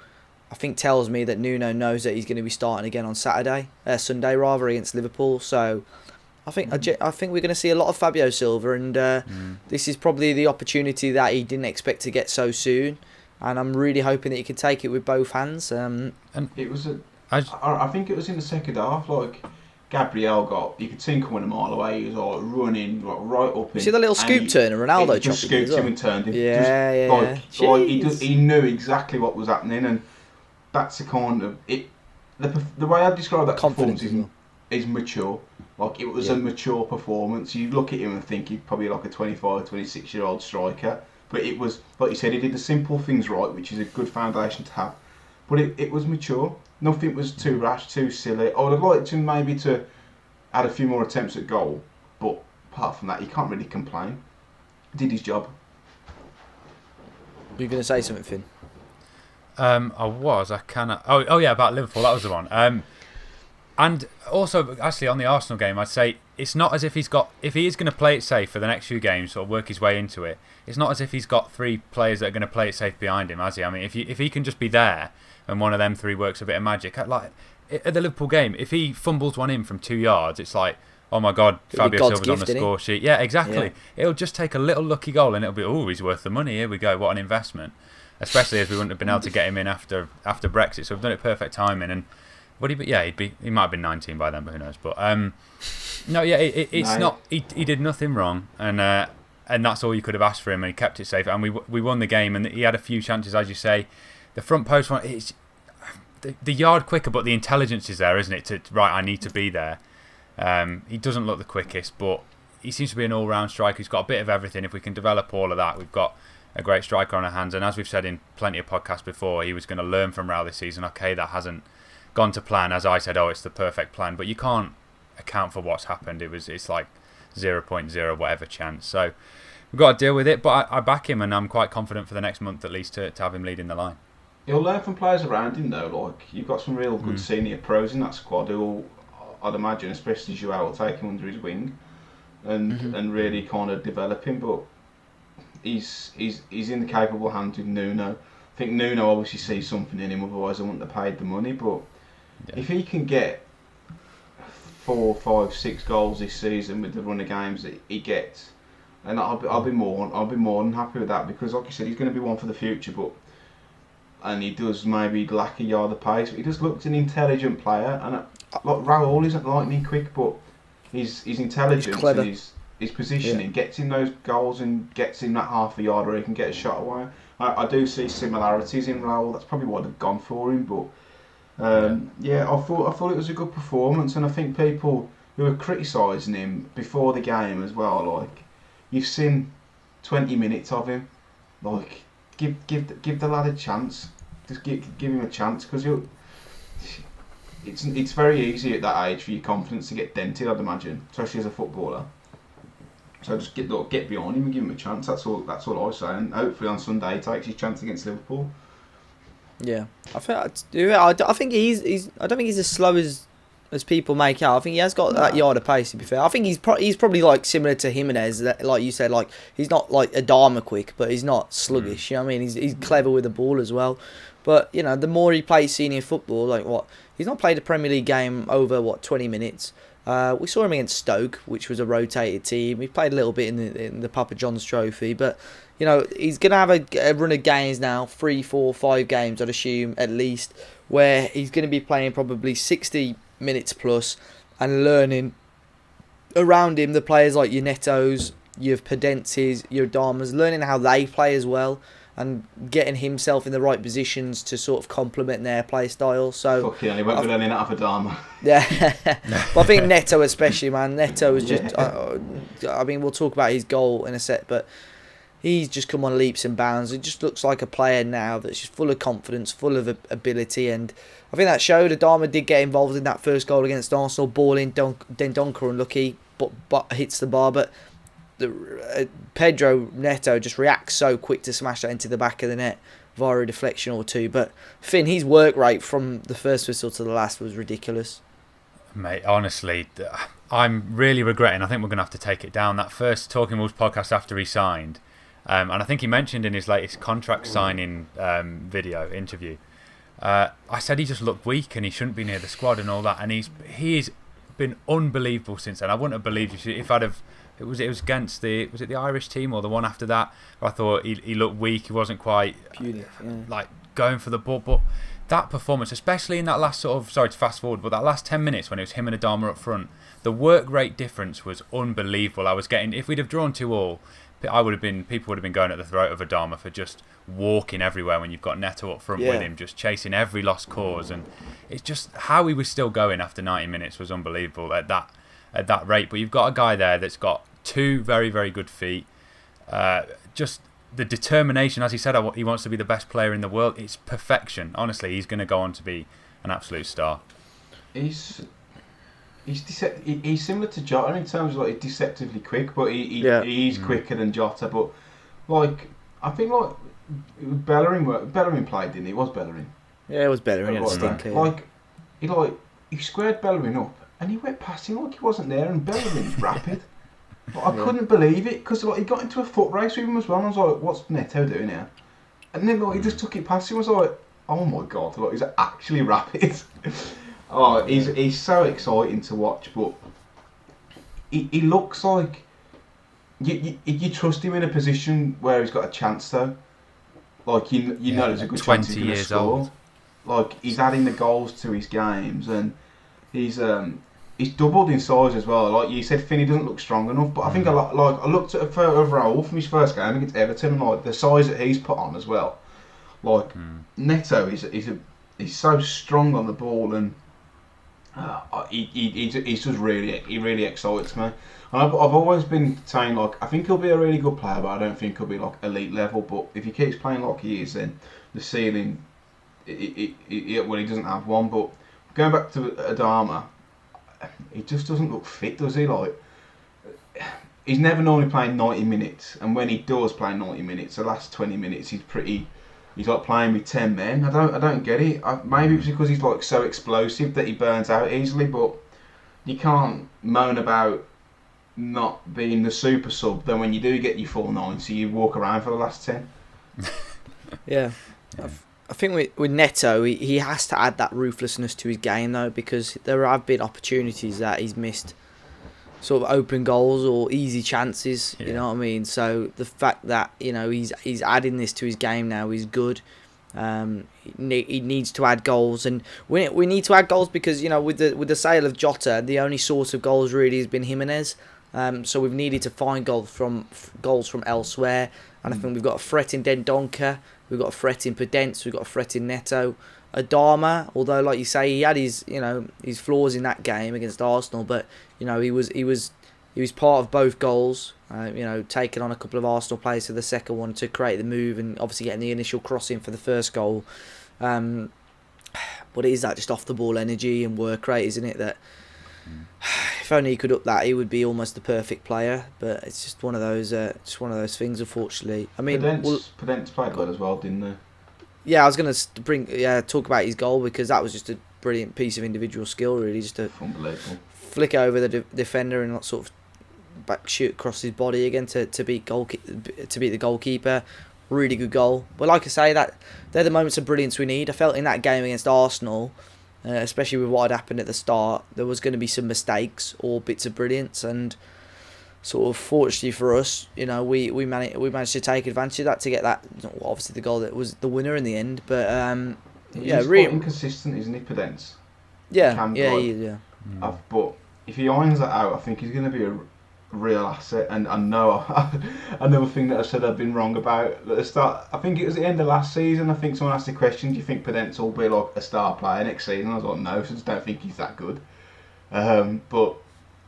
I think tells me that Nuno knows that he's going to be starting again on Sunday against Liverpool. So I think we're going to see a lot of Fabio Silva, and this is probably the opportunity that he didn't expect to get so soon. And I'm really hoping that he can take it with both hands. And it was I think it was in the second half, like Gabriel you could see him coming a mile away. He was like running right up. You see the little scoop turn and Ronaldo chopping? Just scooped him and turned him. Yeah. He knew exactly what was happening, and that's the kind of it. The way I describe that performance is mature. Like it was a mature performance. You look at him and think he's probably like a 25, 26-year-old striker, but it was, like you said, he did the simple things right, which is a good foundation to have. But it was mature. Nothing was too rash, too silly. I would have liked him maybe to add a few more attempts at goal, but apart from that, you can't really complain. Did his job. Were you going to say something, Finn? I cannot. Oh yeah, about Liverpool. That was the one. And also, actually, on the Arsenal game, I'd say it's not as if if he is going to play it safe for the next few games, sort of work his way into it. It's not as if he's got 3 players that are going to play it safe behind him, has he? I mean, if he can just be there and one of them 3 works a bit of magic, like at the Liverpool game, if he fumbles one in from 2 yards, it's like, oh my God, Fabio Silva's on the score sheet. Yeah, exactly. Yeah. It'll just take a little lucky goal, and it'll be, oh, he's worth the money. Here we go. What an investment. Especially as we wouldn't have been able to get him in after Brexit, so we've done it perfect timing. And he might have been 19 by then, but who knows? But it's not. He did nothing wrong, and that's all you could have asked for him, and he kept it safe. And we won the game, and he had a few chances, as you say. The front post one, it's the yard quicker, but the intelligence is there, isn't it? I need to be there. He doesn't look the quickest, but he seems to be an all-round striker. He's got a bit of everything. If we can develop all of that, we've got a great striker on our hands. And as we've said in plenty of podcasts before, he was going to learn from Raul this season. Okay, that hasn't gone to plan. As I said, it's the perfect plan, but you can't account for what's happened. It's like 0.0 whatever chance. So we've got to deal with it, but I back him, and I'm quite confident for the next month at least to have him leading the line. He'll learn from players around him though. Like you've got some real good senior pros in that squad who, I'd imagine, especially Joao, will take him under his wing and really kind of develop him. But he's in the capable hands with Nuno. I think Nuno obviously sees something in him, otherwise I wouldn't have paid the money. But if he can get 4, 5, 6 goals this season with the run of games that he gets, and I'll be more than happy with that, because like you said, he's going to be one for the future. And he does maybe lack a yard of pace, but he just looks an intelligent player. And like Raul isn't lightning quick, but he's intelligent. He's clever. And his positioning gets him those goals and gets him that half a yard where he can get a shot away. I do see similarities in Raul. That's probably why they've gone for him. But I thought it was a good performance, and I think people who were criticising him before the game as well, like, you've seen 20 minutes of him, like, give the lad a chance. Just give him a chance, because it's very easy at that age for your confidence to get dented, I'd imagine, especially as a footballer. So just get behind him and give him a chance. That's all I say. And hopefully on Sunday he takes his chance against Liverpool. Yeah, I think he's. I don't think he's as slow as people make out. I think he has got that yard of pace, to be fair. I think he's probably like similar to Jimenez, like you said. Like, he's not like Adama quick, but he's not sluggish. You know what I mean? He's clever with the ball as well. But you know, the more he plays senior football, like he's not played a Premier League game over 20 minutes. We saw him against Stoke, which was a rotated team. He played a little bit in the Papa John's Trophy, but you know, he's going to have a run of games now, 3, 4, 5 games, I'd assume, at least, where he's going to be playing probably 60 minutes plus and learning around him the players like your Netos, your Podences, your Damas, learning how they play as well, and getting himself in the right positions to sort of complement their play style. So he won't be learning that off a Dharma. Yeah, but I think Neto especially, man. Neto is just. I mean, we'll talk about his goal in a sec, but he's just come on leaps and bounds. He just looks like a player now that's just full of confidence, full of ability, and I think that showed. Adama did get involved in that first goal against Arsenal, ball in, Dendoncker unlucky, but hits the bar, but. Pedro Neto just reacts so quick to smash that into the back of the net via a deflection or two. But Finn, his work rate from the first whistle to the last was ridiculous. Mate, honestly, I'm really regretting. I think we're going to have to take it down. That first Talking Wolves podcast after he signed, and I think he mentioned in his latest contract signing interview, I said he just looked weak and he shouldn't be near the squad and all that. And he's been unbelievable since then. I wouldn't have believed you if I'd have. It was against the Irish team or the one after that. I thought he looked weak. He wasn't quite like going for the ball. But that performance, especially in that last sorry to fast forward, but that last 10 minutes when it was him and Adama up front, the work rate difference was unbelievable. I was getting, if we'd have drawn 2-2, people would have been going at the throat of Adama for just walking everywhere when you've got Neto up front with him, just chasing every lost cause. And it's just how he was still going after 90 minutes was unbelievable at that rate. But you've got a guy there that's got 2 very, very good feet. Just the determination, as he said, he wants to be the best player in the world. It's perfection. Honestly, he's going to go on to be an absolute star. He's similar to Jota in terms of like he's deceptively quick, but he's quicker than Jota. But like I think like Bellerin played, didn't he? It was Bellerin. Yeah, it was Bellerin. He had a stinker. He squared Bellerin up and he went past him like he wasn't there, and Bellerin's rapid. Like, I couldn't believe it, because like he got into a foot race with him as well, and I was like, what's Neto doing here? And then like he just took it past him. I was like, oh my god, like he's actually rapid. He's so exciting to watch, but he looks like you trust him in a position where he's got a chance though. Like you know there's a good chance he's going to score. Old. Like he's adding the goals to his games, and he's doubled in size as well. Like you said, Finney doesn't look strong enough, but I think I looked at a photo of Raul from his first game against Everton, and like the size that he's put on as well. Like Neto he's so strong on the ball, and he's just really excites me. And I've always been saying like I think he'll be a really good player, but I don't think he'll be like elite level. But if he keeps playing like he is, then the ceiling, he doesn't have one. But going back to Adama, he just doesn't look fit, does he? Like he's never normally playing 90 minutes, and when he does play 90 minutes, the last 20 minutes he's like playing with 10 men. I don't get it. Maybe it's because he's like so explosive that he burns out easily, but you can't moan about not being the super sub. Then when you do get your full 90, you walk around for the last 10. Yeah. I think with Neto, he has to add that ruthlessness to his game though, because there have been opportunities that he's missed, sort of open goals or easy chances. Yeah. You know what I mean? So the fact that he's adding this to his game now is good. He needs to add goals, and we need to add goals because with the sale of Jota, the only source of goals really has been Jimenez. So we've needed to find goals from elsewhere, and I think we've got a threat in Dendoncker, we've got a threat in Podence, we've got a threat in Neto. Adama, although like you say, he had his flaws in that game against Arsenal, but he was part of both goals. Taking on a couple of Arsenal players for the second one to create the move, and obviously getting the initial crossing for the first goal. But it is that just off the ball energy and work rate, isn't it? That if only he could up that, he would be almost the perfect player. But it's just one of those things, unfortunately. I mean, Podence played well as well, didn't they? Yeah, I was going to talk about his goal, because that was just a brilliant piece of individual skill, really. Just to flick over the defender and sort of back shoot across his body again to beat the goalkeeper. Really good goal. But like I say, that they're the moments of brilliance we need. I felt in that game against Arsenal, especially with what had happened at the start, there was going to be some mistakes or bits of brilliance, and sort of fortunately for us, we managed to take advantage of that to get that. Obviously, the goal that was the winner in the end. But he's really inconsistent, isn't he, Podence? Yeah. But if he irons that out, I think he's going to be a real asset. And I know another thing that I said I've been wrong about at the start. I think it was the end of last season. I think someone asked the question, "Do you think Podence will be like a star player next season?" I was like, "No, I just don't think he's that good." But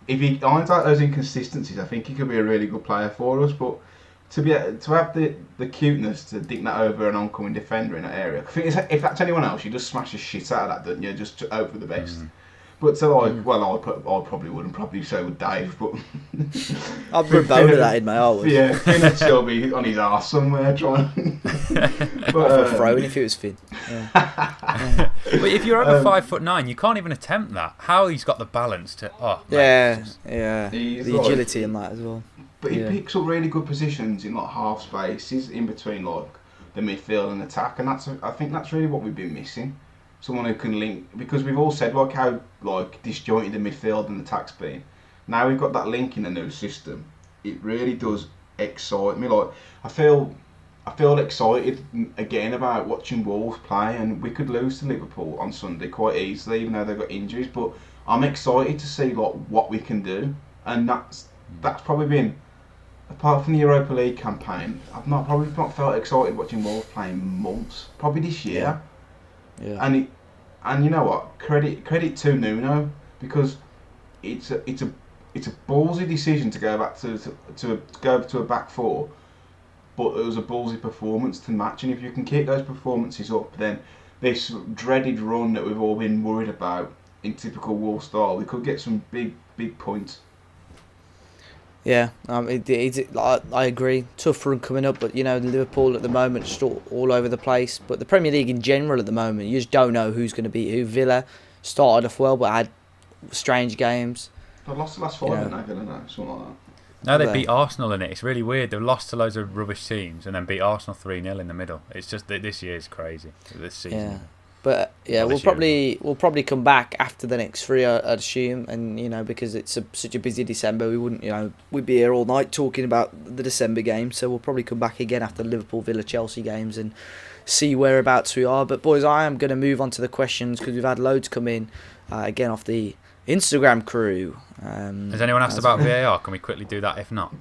if he irons out those inconsistencies, I think he could be a really good player for us. But to have the cuteness to dink that over an oncoming defender in that area, I think if that's anyone else, you just smash the shit out of that, don't you? Just to hope for the best. But I probably wouldn't. Probably so would Dave. But I'd rub over that in my hours. Yeah, Finn'd still be on his arse somewhere trying. But throwing if it was Finn. Yeah. But if you're over 5'9", you can't even attempt that. How he's got the balance to? The agility in that as well. But he picks up really good positions in half spaces in between the midfield and attack, and I think that's really what we've been missing. Someone who can link, because we've all said how disjointed the midfield and attack's been. Now we've got that link in the new system. It really does excite me. I feel excited again about watching Wolves play, and we could lose to Liverpool on Sunday quite easily, even though they've got injuries. But I'm excited to see what we can do, and that's probably been, apart from the Europa League campaign, I've probably not felt excited watching Wolves play in months. Probably this year. Yeah. And you know what? Credit to Nuno, because it's a ballsy decision to go back to a back four, but it was a ballsy performance to match. And if you can keep those performances up, then this dreaded run that we've all been worried about in typical Wolves style, we could get some big points. Yeah, I agree. Tough run coming up, but Liverpool at the moment just all over the place. But the Premier League in general at the moment, you just don't know who's going to beat who. Villa started off well, but had strange games. They've lost the last 5, haven't they? Villa now, something like that. No, they beat Arsenal in it. It's really weird. They've lost to loads of rubbish teams and then beat Arsenal 3-0 in the middle. It's just that this year is crazy. This season. Yeah. But we'll probably come back after the next 3, I'd assume, and because it's such a busy December, we wouldn't we'd be here all night talking about the December game. So we'll probably come back again after the Liverpool, Villa, Chelsea games and see whereabouts we are. But boys, I am going to move on to the questions because we've had loads come in again off the Instagram crew. Has anyone asked about VAR? Can we quickly do that? If not,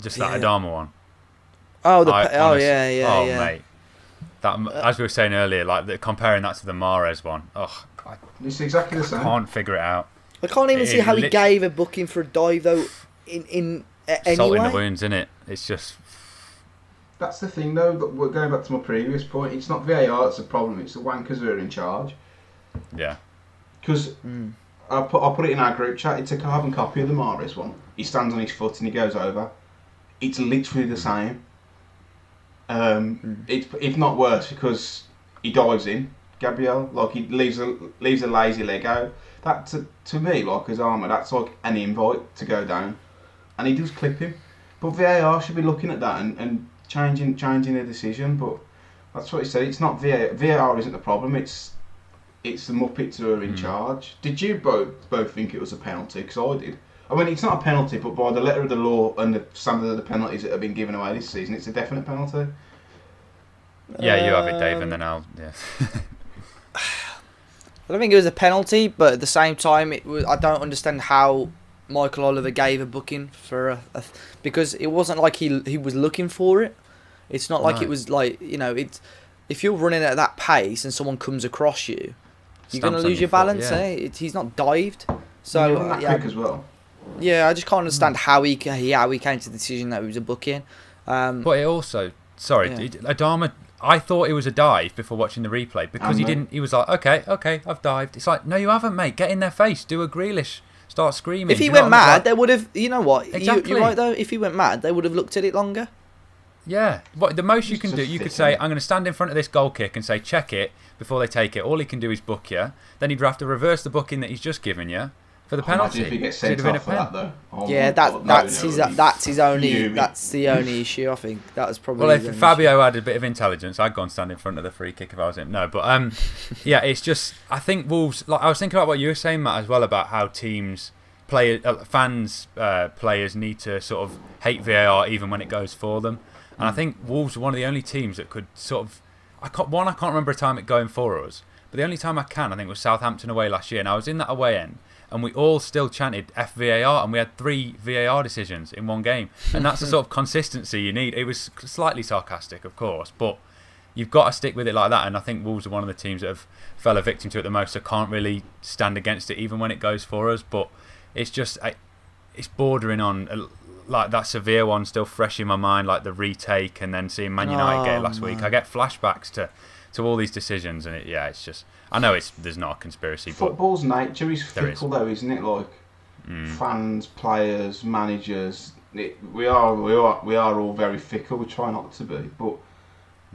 just that Adama one. Yeah. Mate. That, as we were saying earlier, comparing that to the Mahrez one, it's exactly the same. I can't figure it out. I can't even see how he gave a booking for a dive though. In any salt way. in the wounds, isn't it? It's just. That's the thing, though. We're going back to my previous point. It's not VAR that's the problem. It's the wankers who are in charge. Yeah. Because I put it in our group chat. It's a carbon copy of the Mahrez one. He stands on his foot and he goes over. It's literally the same. It's if not worse because he dives in, Gabriel, he leaves a lazy leg out. That to me, as Armour, that's like an invite to go down, and he does clip him. But VAR should be looking at that and changing the decision. But That's what he said. It's not VAR. VAR isn't the problem. It's the Muppets who are in charge. Did you both think it was a penalty? Because I did. I mean, it's not a penalty, but by the letter of the law and the standard of the penalties that have been given away this season, it's a definite penalty. Yeah, you have it, Dave, and then I'll... Yeah. I don't think it was a penalty, but at the same time, I don't understand how Michael Oliver gave a booking for because it wasn't like he was looking for it. It's not like it was like, it's if you're running at that pace and someone comes across you, you're going to lose your balance. He's not dived, so quick as well. Yeah, I just can't understand how he came to the decision that it was a booking. But it also, Adama. I thought it was a dive before watching the replay because he didn't. He was like, okay, I've dived. It's like, no, you haven't, mate. Get in their face. Do a Grealish. Start screaming. If he went mad, they would have. You know what? Exactly. You're right though. If he went mad, they would have looked at it longer. Yeah. What the most you can do? You could say, I'm going to stand in front of this goal kick and say, check it before they take it. All he can do is book you. Then he'd have to reverse the booking that he's just given you for the penalty. Imagine if he gets sent off for that though. That's the only issue. I think that was probably. Well, if Fabio had a bit of intelligence, I'd go and stand in front of the free kick if I was him. No, but yeah, it's just I think Wolves. Like I was thinking about what you were saying, Matt, as well about how teams, fans, players need to sort of hate VAR even when it goes for them. And I think Wolves are one of the only teams that could sort of. I can't remember a time it going for us, but the only time I think was Southampton away last year, and I was in that away end. And we all still chanted FVAR, and we had 3 VAR decisions in one game. And that's the sort of consistency you need. It was slightly sarcastic, of course, but you've got to stick with it like that. And I think Wolves are one of the teams that have fell a victim to it the most, so can't really stand against it even when it goes for us. But it's just, it's bordering on, like that Sevilla one still fresh in my mind, like the retake, and then seeing Man United get it last week. I get flashbacks to all these decisions, and it's just... I know there's not a conspiracy, but football's nature is fickle, though, isn't it? Like fans, players, managers. We are all very fickle. We try not to be, but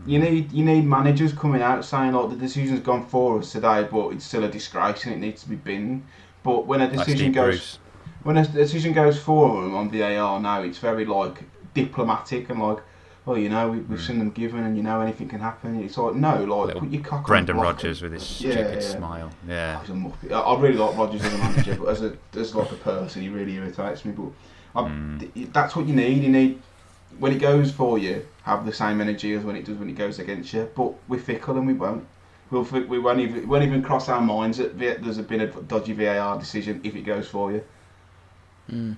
you need managers coming out saying like the decision's gone for us today, but it's still a disgrace and it needs to be binned. But when a decision goes for them on VAR now, it's very like diplomatic and like. Well, we've seen them given, and anything can happen. It's like put your cock Brendan on Rodgers with his stupid smile. Yeah, he's a muppet. I really like Rodgers as a manager, but as like a person, he really irritates me. But that's what you need. You need when it goes for you, have the same energy as when it goes against you. But we're fickle, and we won't. We won't even cross our minds that there's been a dodgy VAR decision if it goes for you.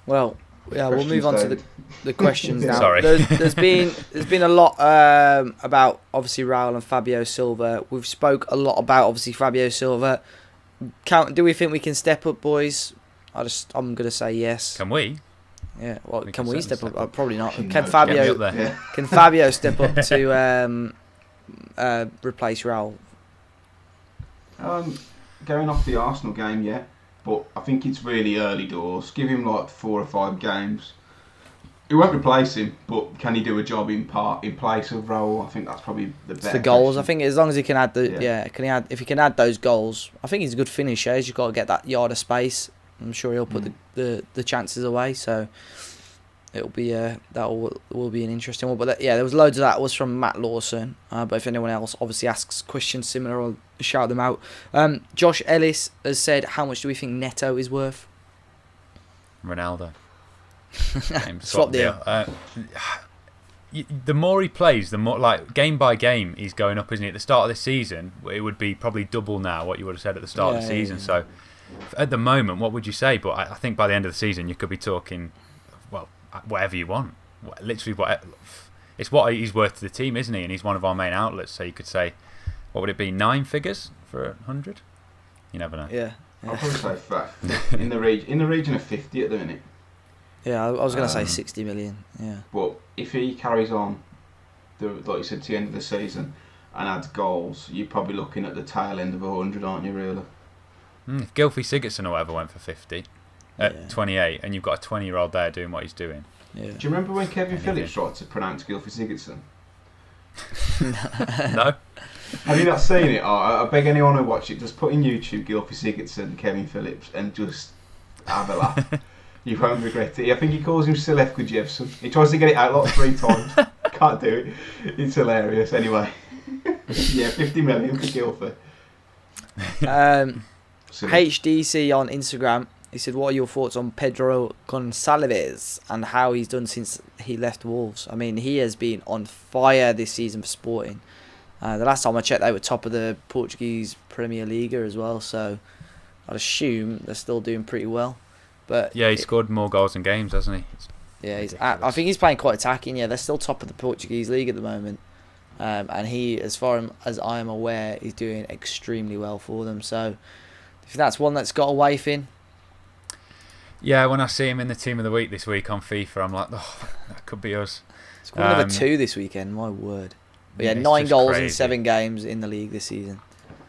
Well. Yeah, we'll move on to the questions now. Sorry. There's been a lot about obviously Raul and Fabio Silva. We've spoke a lot about obviously Fabio Silva. Do we think we can step up, boys? I'm gonna say yes. Can we? Yeah. Well, can we step up? Probably not. Can Fabio? Can Fabio step up to replace Raul? Going off the Arsenal game, yeah. But I think it's really early doors. Give him like 4 or 5 games. It won't replace him, but can he do a job in place of Raul? I think that's probably the best. The goals. I think as long as he can add if he can add those goals, I think he's a good finisher. He's just got to get that yard of space. I'm sure he'll put the chances away. So it'll be will be an interesting one. But there was loads of that. It was from Matt Lawson. But if anyone else obviously asks questions similar, I'll shout them out. Josh Ellis has said, how much do we think Neto is worth? Ronaldo. Swap deal. The more he plays, the more, like, game by game, he's going up, isn't he? At the start of this season, it would be probably double now what you would have said at the start of the season. Yeah. So at the moment, what would you say? But I think by the end of the season, you could be talking, well, whatever you want. Literally, it's what he's worth to the team, isn't he? And he's one of our main outlets. So you could say, what would it be, 9 figures for 100? You never know. Yeah. I'll probably say in the region of 50 at the minute. Yeah, I was going to say 60 million. Yeah. But if he carries on, like you said, to the end of the season and adds goals, you're probably looking at the tail end of 100, aren't you? Really? If Gylfi Sigurdsson or whatever went for 50 at 28, and you've got a 20-year-old there doing what he's doing. Yeah. Do you remember when Kevin Phillips tried to pronounce Gylfi Sigurdsson? No. Have you not seen it? I beg anyone who watch it, just put in YouTube Gylfi Sigurdsson, Kevin Phillips, and just have a laugh. You won't regret it. I think he calls him Silef Gudjevson. He tries to get it out like 3 times. Can't can't do it. It's hilarious. Anyway, yeah, 50 million for Guildford. HDC on Instagram, he said, what are your thoughts on Pedro Gonçalves and how he's done since he left Wolves? I mean, he has been on fire this season for Sporting. The last time I checked, they were top of the Portuguese Premier League as well, so I'd assume they're still doing pretty well. But yeah, he scored more goals in games, hasn't he? Yeah, I think he's playing quite attacking. Yeah, they're still top of the Portuguese league at the moment. And he, as far as I am aware, is doing extremely well for them. So if that's one that's got a wife in. Yeah, when I see him in the team of the week this week on FIFA, I'm like, oh, that could be us. Scored another 2 this weekend, my word. But yeah, 9 goals in 7 games in the league this season.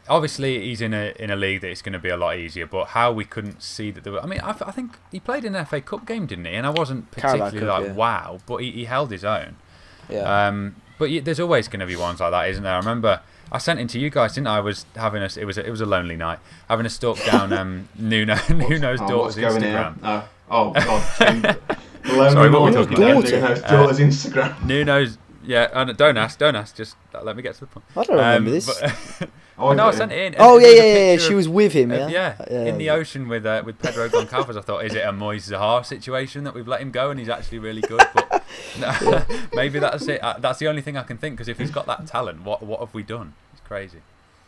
Obviously, he's in a league that it's going to be a lot easier, but how we couldn't see that there were... I mean, I think he played in an FA Cup game, didn't he? And I wasn't particularly wow, but he held his own. Yeah. But there's always going to be ones like that, isn't there? I remember I sent it to you guys, didn't I? I was having it was a lonely night, having a stalk down Nuno's daughter's Instagram. Oh God! Sorry, what were we talking about? Nuno's daughter's Instagram. Nuno's. Yeah, don't ask. Just let me get to the point. I don't remember this. I sent it in. Oh yeah. She was with him. In the ocean with Pedro Gonçalves. I thought, is it a Moise Zahar situation that we've let him go and he's actually really good? But maybe that's it. That's the only thing I can think, because if he's got that talent, what have we done? It's crazy.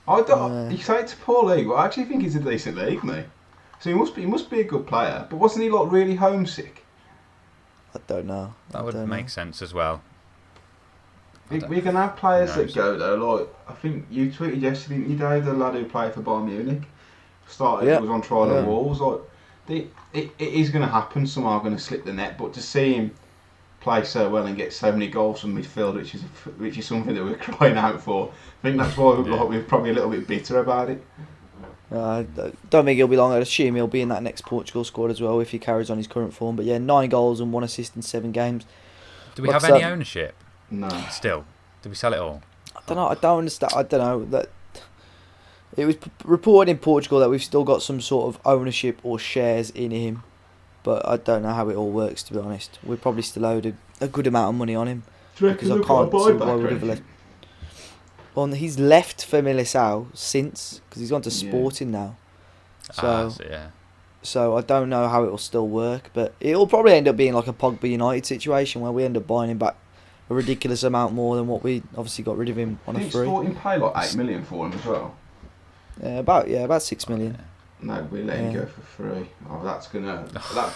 You say it to poor league. Well, I actually think he's a decent league, mate. So he must be a good player. But wasn't he like really homesick? I don't know. That would make sense as well. We can have players that go though. Like I think you tweeted yesterday, didn't you, Dave? The lad who played for Bayern Munich was on trial at Wolves. Like it is going to happen. Some are going to slip the net, but to see him play so well and get so many goals from midfield, which is something that we're crying out for. I think that's why we're probably a little bit bitter about it. I don't think he'll be long. I'd assume he'll be in that next Portugal squad as well if he carries on his current form. But yeah, 9 goals and 1 assist in 7 games. Do we have any ownership? No. Still, did we sell it all? I don't know. I don't understand. I don't know that. It was reported in Portugal that we've still got some sort of ownership or shares in him, but I don't know how it all works. To be honest, we probably still owed a good amount of money on him, because I can't see why we would have left. Well, he's left for Militao since, because he's gone to Sporting now. So I don't know how it will still work, but it'll probably end up being like a Pogba United situation where we end up buying him back a ridiculous amount more than what we obviously got rid of him on a free. Sporting pay like 8 million for him as well. About 6 million. No, we let him go for free. Oh, that's gonna.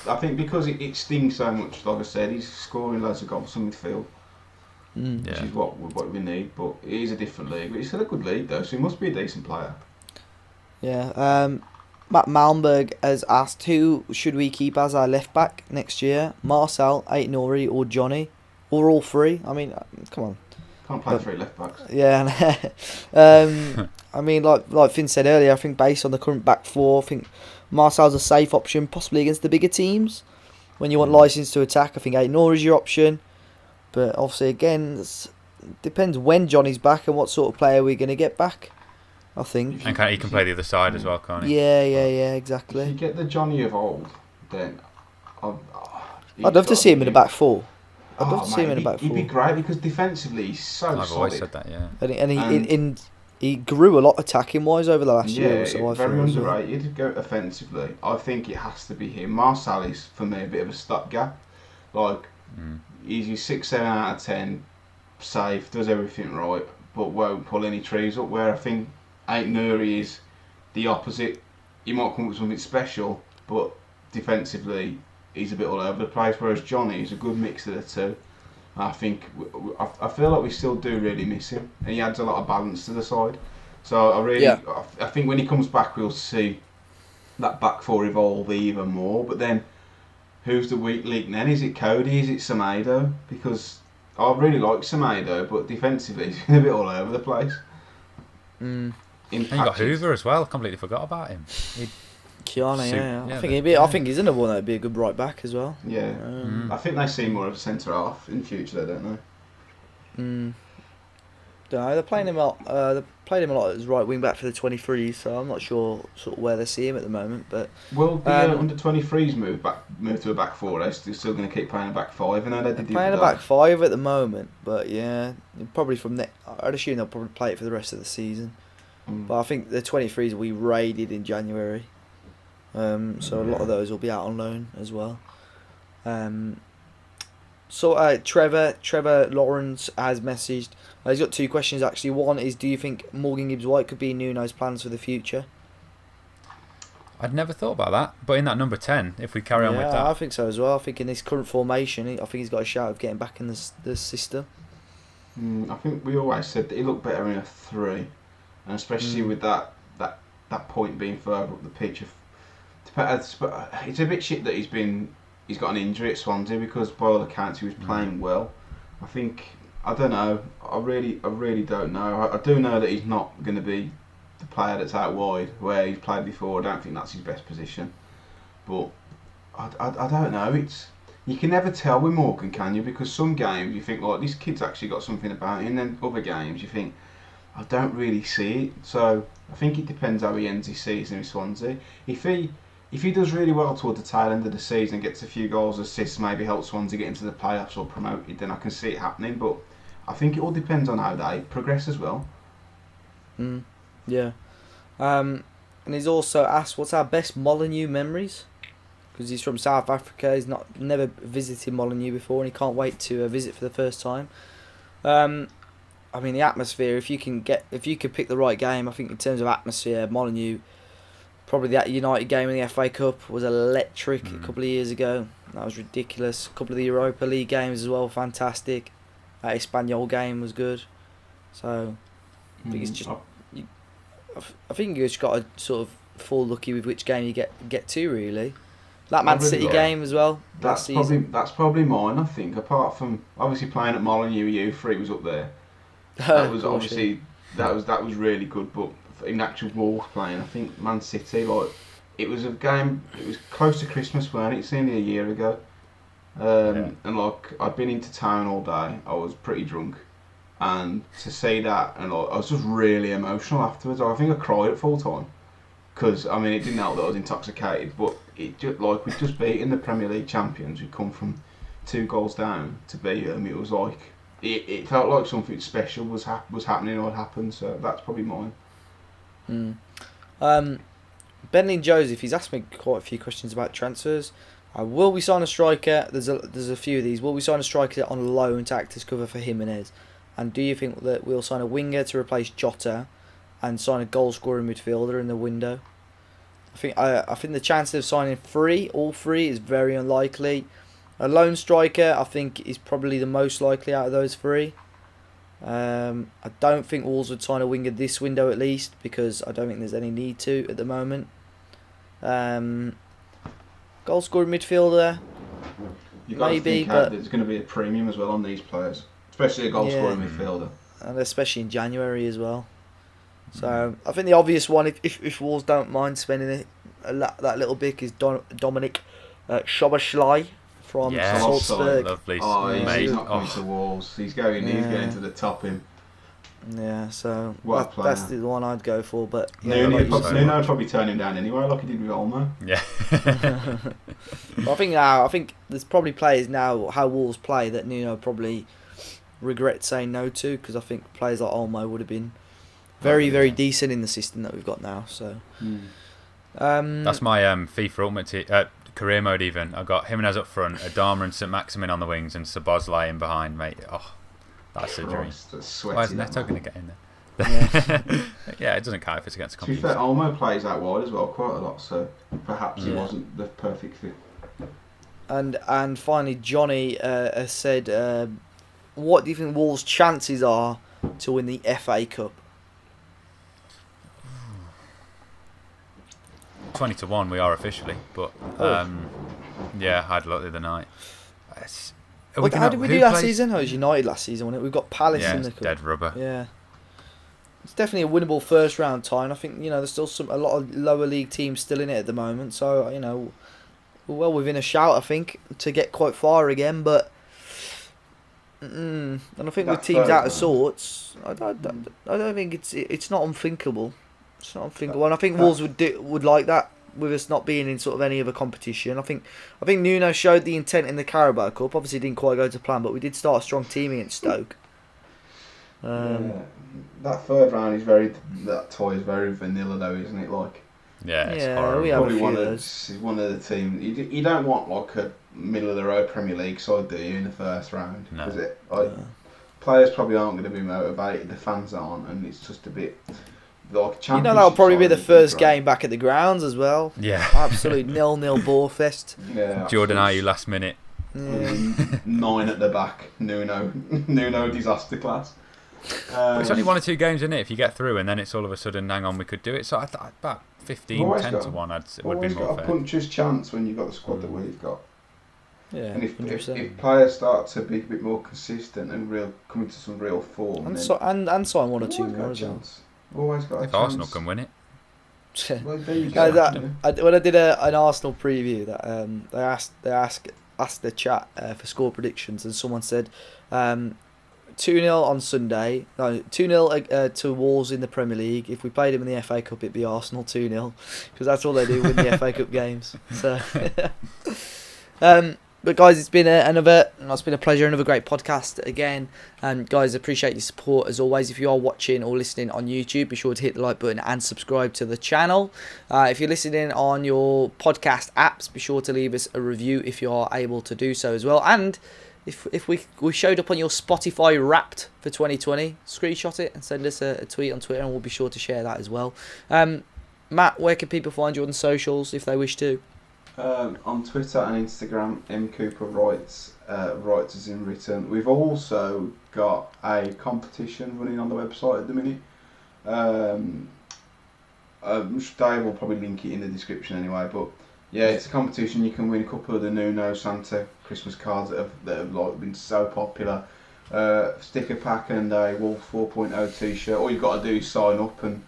I think because it stings so much. Like I said, he's scoring loads of goals in midfield, which is what we need. But it is a different league. But he's still a good league though, so he must be a decent player. Yeah. Matt Malmberg has asked, who should we keep as our left back next year? Marcel, Aït-Nouri, or Johnny, or all 3? I mean, come on. Can't play 3 left backs. Yeah. I mean, like Finn said earlier, I think based on the current back 4, I think Marcel's a safe option, possibly against the bigger teams. When you want license to attack, I think Aït-Nouri is your option. But obviously, again, it depends when Johnny's back and what sort of player we're going to get back, I think. And he can play the other side as well, can't he? Yeah, exactly. If you get the Johnny of old, then I'd love to see him in the back 4. I'd love to see him in the back 4. He'd be great because defensively he's so solid. I've always said that, yeah. And he grew a lot attacking wise over the last year. So very underrated. Go offensively. I think it has to be him. Marcel is for me a bit of a stopgap. Like he's your 6-7 out of 10, safe, does everything right, but won't pull any trees up. Where I think Aït-Nouri is the opposite. He might come up with something special, but defensively he's a bit all over the place. Whereas Johnny is a good mix of the two. I think I feel like we still do really miss him, and he adds a lot of balance to the side. So I think when he comes back, we'll see that back 4 evolve even more. But then, who's the weak link then? Is it Cody? Is it Semedo? Because I really like Semedo, but defensively he's a bit all over the place. And you got Hoover as well. I completely forgot about him. Kiana, I think he's another one that'd be a good right back as well. Yeah, I think they see more of a centre half in the future, though, don't they? Don't know. They played him a lot as right wing back for the 23s, so I'm not sure sort of where they see him at the moment. But Well, the under 23s moved to a back four. They're still going to keep playing a back five, and they did playing a back five at the moment. But yeah, probably I'd assume they'll probably play it for the rest of the season. But I think the 23s will be raided in January, so a lot of those will be out on loan as well. Trevor Lawrence has messaged. He's got two questions actually. One is, do you think Morgan Gibbs-White could be Nuno's plans for the future? I'd never thought about that, but in that number 10, if we carry on with that, I think so as well. I think in this current formation, I think he's got a shout of getting back in the system. I think we always said that he looked better in a 3, and especially with that point being further up the pitch. It's a bit shit that he's got an injury at Swansea, because by all accounts he was playing well. I don't know. I really don't know. I do know that he's not going to be the player that's out wide where he's played before. I don't think that's his best position. But I don't know. You can never tell with Morgan, can you? Because some games you think, this kid's actually got something about him, and then other games you think, I don't really see it. So I think it depends how he ends his season with Swansea. If he does really well toward the tail end of the season, gets a few goals, assists, maybe helps Swansea get into the playoffs or promoted, then I can see it happening. But I think it all depends on how they progress as well. Yeah. And he's also asked, what's our best Molineux memories? Because he's from South Africa. He's never visited Molineux before, and he can't wait to visit for the first time. I mean, the atmosphere. If you could pick the right game, I think in terms of atmosphere, Molineux. Probably that United game in the FA Cup was electric a couple of years ago. That was ridiculous. A couple of the Europa League games as well, fantastic. That Espanyol game was good. So I think it's just. I think you just got to sort of fall lucky with which game you get to, really. That Man City game as well. That's probably mine. I think, apart from obviously playing at Molineux, U3 was up there. That was obviously that was really good, but in actual Wolves playing, I think Man City, it was a game. It was close to Christmas, weren't it? It's nearly a year ago, and I'd been into town all day. I was pretty drunk, and to see that, and I was just really emotional afterwards. I think I cried at full time, because I mean it didn't help that I was intoxicated, but it just we'd just beaten the Premier League champions. We'd come from 2 goals down to beat them. It was like it felt like something special was happening or had happened. So that's probably mine. Bentley Joseph, he's asked me quite a few questions about transfers. Will we sign a striker? There's a few of these. Will we sign a striker on loan to act as cover for Jimenez? And do you think that we'll sign a winger to replace Jota and sign a goal scoring midfielder in the window? I think the chance of signing all three is very unlikely. A lone striker, I think, is probably the most likely out of those 3. I don't think Wolves would sign a winger this window at least, because I don't think there's any need to at the moment. Goal scoring midfielder, maybe, but there's going to be a premium as well on these players, especially a goal scoring midfielder, and especially in January as well. So I think the obvious one, if Wolves don't mind spending that little bit, is Dominic Szoboszlai from Salzburg. Lovely. He's not going to Wolves. He's going to the top him. Yeah, so that's the one I'd go for. But Nuno would probably turn him down anyway, like he did with Olmo. Yeah. I think there's probably players now, how Wolves play, that Nuno probably regret saying no to, because I think players like Olmo would have been very, very decent in the system that we've got now. So that's my FIFA Ultimate career mode. Even I got Jimenez up front, Adama and St Maximin on the wings, and Szoboszlai in behind, mate. Oh, that's a dream. Why is Neto going to get in there? Yeah, it doesn't count if it's against a company. To be fair, Olmo plays out wide as well quite a lot, so perhaps he wasn't the perfect fit. And finally, Johnny has said, what do you think Wolves' chances are to win the FA Cup? 20-1 we are officially, but yeah, I had a lot the other night. How did we do last season? It was United last season, wasn't it? We've got Palace in the cup. Dead rubber. Yeah, it's definitely a winnable first round tie. I think there's still a lot of lower league teams still in it at the moment, so we're well within a shout, I think, to get quite far again. But And I think That with teams third out of round. sorts, I don't think it's not unthinkable. It's not unthinkable, and I think Wolves would like that with us not being in sort of any other competition. I think Nuno showed the intent in the Carabao Cup. Obviously, didn't quite go to plan, but we did start a strong team against Stoke. Yeah, that third round is that tie is very vanilla though, isn't it? Like, Yeah, it's Yeah, horrible. we have a probably few one of of those. one of the teams. You don't want like a middle of the road Premier League side, do you, in the first round? No. Because players probably aren't going to be motivated. The fans aren't, and it's just a bit like You know, that'll probably be the Championship first side game back at the grounds as well. Yeah. Absolute 0-0 ball fest. would be great. Yeah, Jordan absolutely. Ayew last minute. Yeah. 9 at the back. Nuno disaster class. But it's only 1 or 2 games, isn't it? If you get through and then it's all of a sudden, hang on, we could do it. So about 15, Always 10 got- to 1 would be Always more got a fair. puncher's chance when you've got the squad that we've got. Yeah, And if 100%. players start to be a bit more consistent and come into some real form, And, then and sign 1 or you've 2 always got more a as well. chance. Always got a If chance. Arsenal can win it. Well, there you No, go. when I did an Arsenal preview, that they asked the chat for score predictions, and someone said 2-0 on Sunday. No, 2-0 to Wolves in the Premier League. If we played them in the FA Cup, it'd be Arsenal 2-0 because that's all they do win the FA Cup games. So, but guys, it's been a pleasure, another great podcast again. Guys, appreciate your support as always. If you are watching or listening on YouTube, be sure to hit the like button and subscribe to the channel. If you're listening on your podcast apps, be sure to leave us a review if you are able to do so as well. And if we showed up on your Spotify Wrapped for 2020, screenshot it and send us a tweet on Twitter, and we'll be sure to share that as well. Matt, where can people find you on the socials if they wish to? On Twitter and Instagram, mcooperwrites, writes as in written. We've also got a competition running on the website at the minute. Dave will probably link it in the description anyway, but yeah, it's a competition. You can win a couple of the Nuno Santa Christmas cards that have like been so popular. Sticker pack and a Wolf 4.0 t-shirt. All you've got to do is sign up, and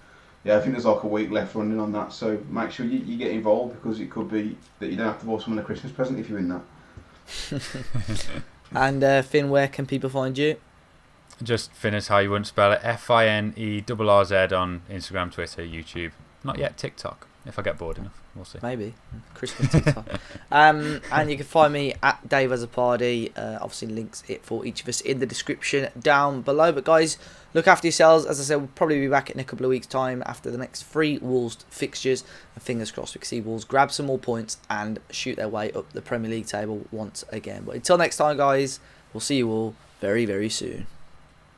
yeah, I think there's like a week left running on that, so make sure you get involved, because it could be that you don't have to buy someone a Christmas present if you win that. And Finn, where can people find you? Just Finn is how you wouldn't spell it. FINERRZ on Instagram, Twitter, YouTube. Not yet TikTok. If I get bored enough, we'll see. Maybe Christmas TikTok. And you can find me at Dave as a Party. Obviously, links it for each of us in the description down below. But guys, look after yourselves. As I said, we'll probably be back in a couple of weeks' time after the next 3 Wolves fixtures. And fingers crossed we can see Wolves grab some more points and shoot their way up the Premier League table once again. But until next time, guys, we'll see you all very, very soon.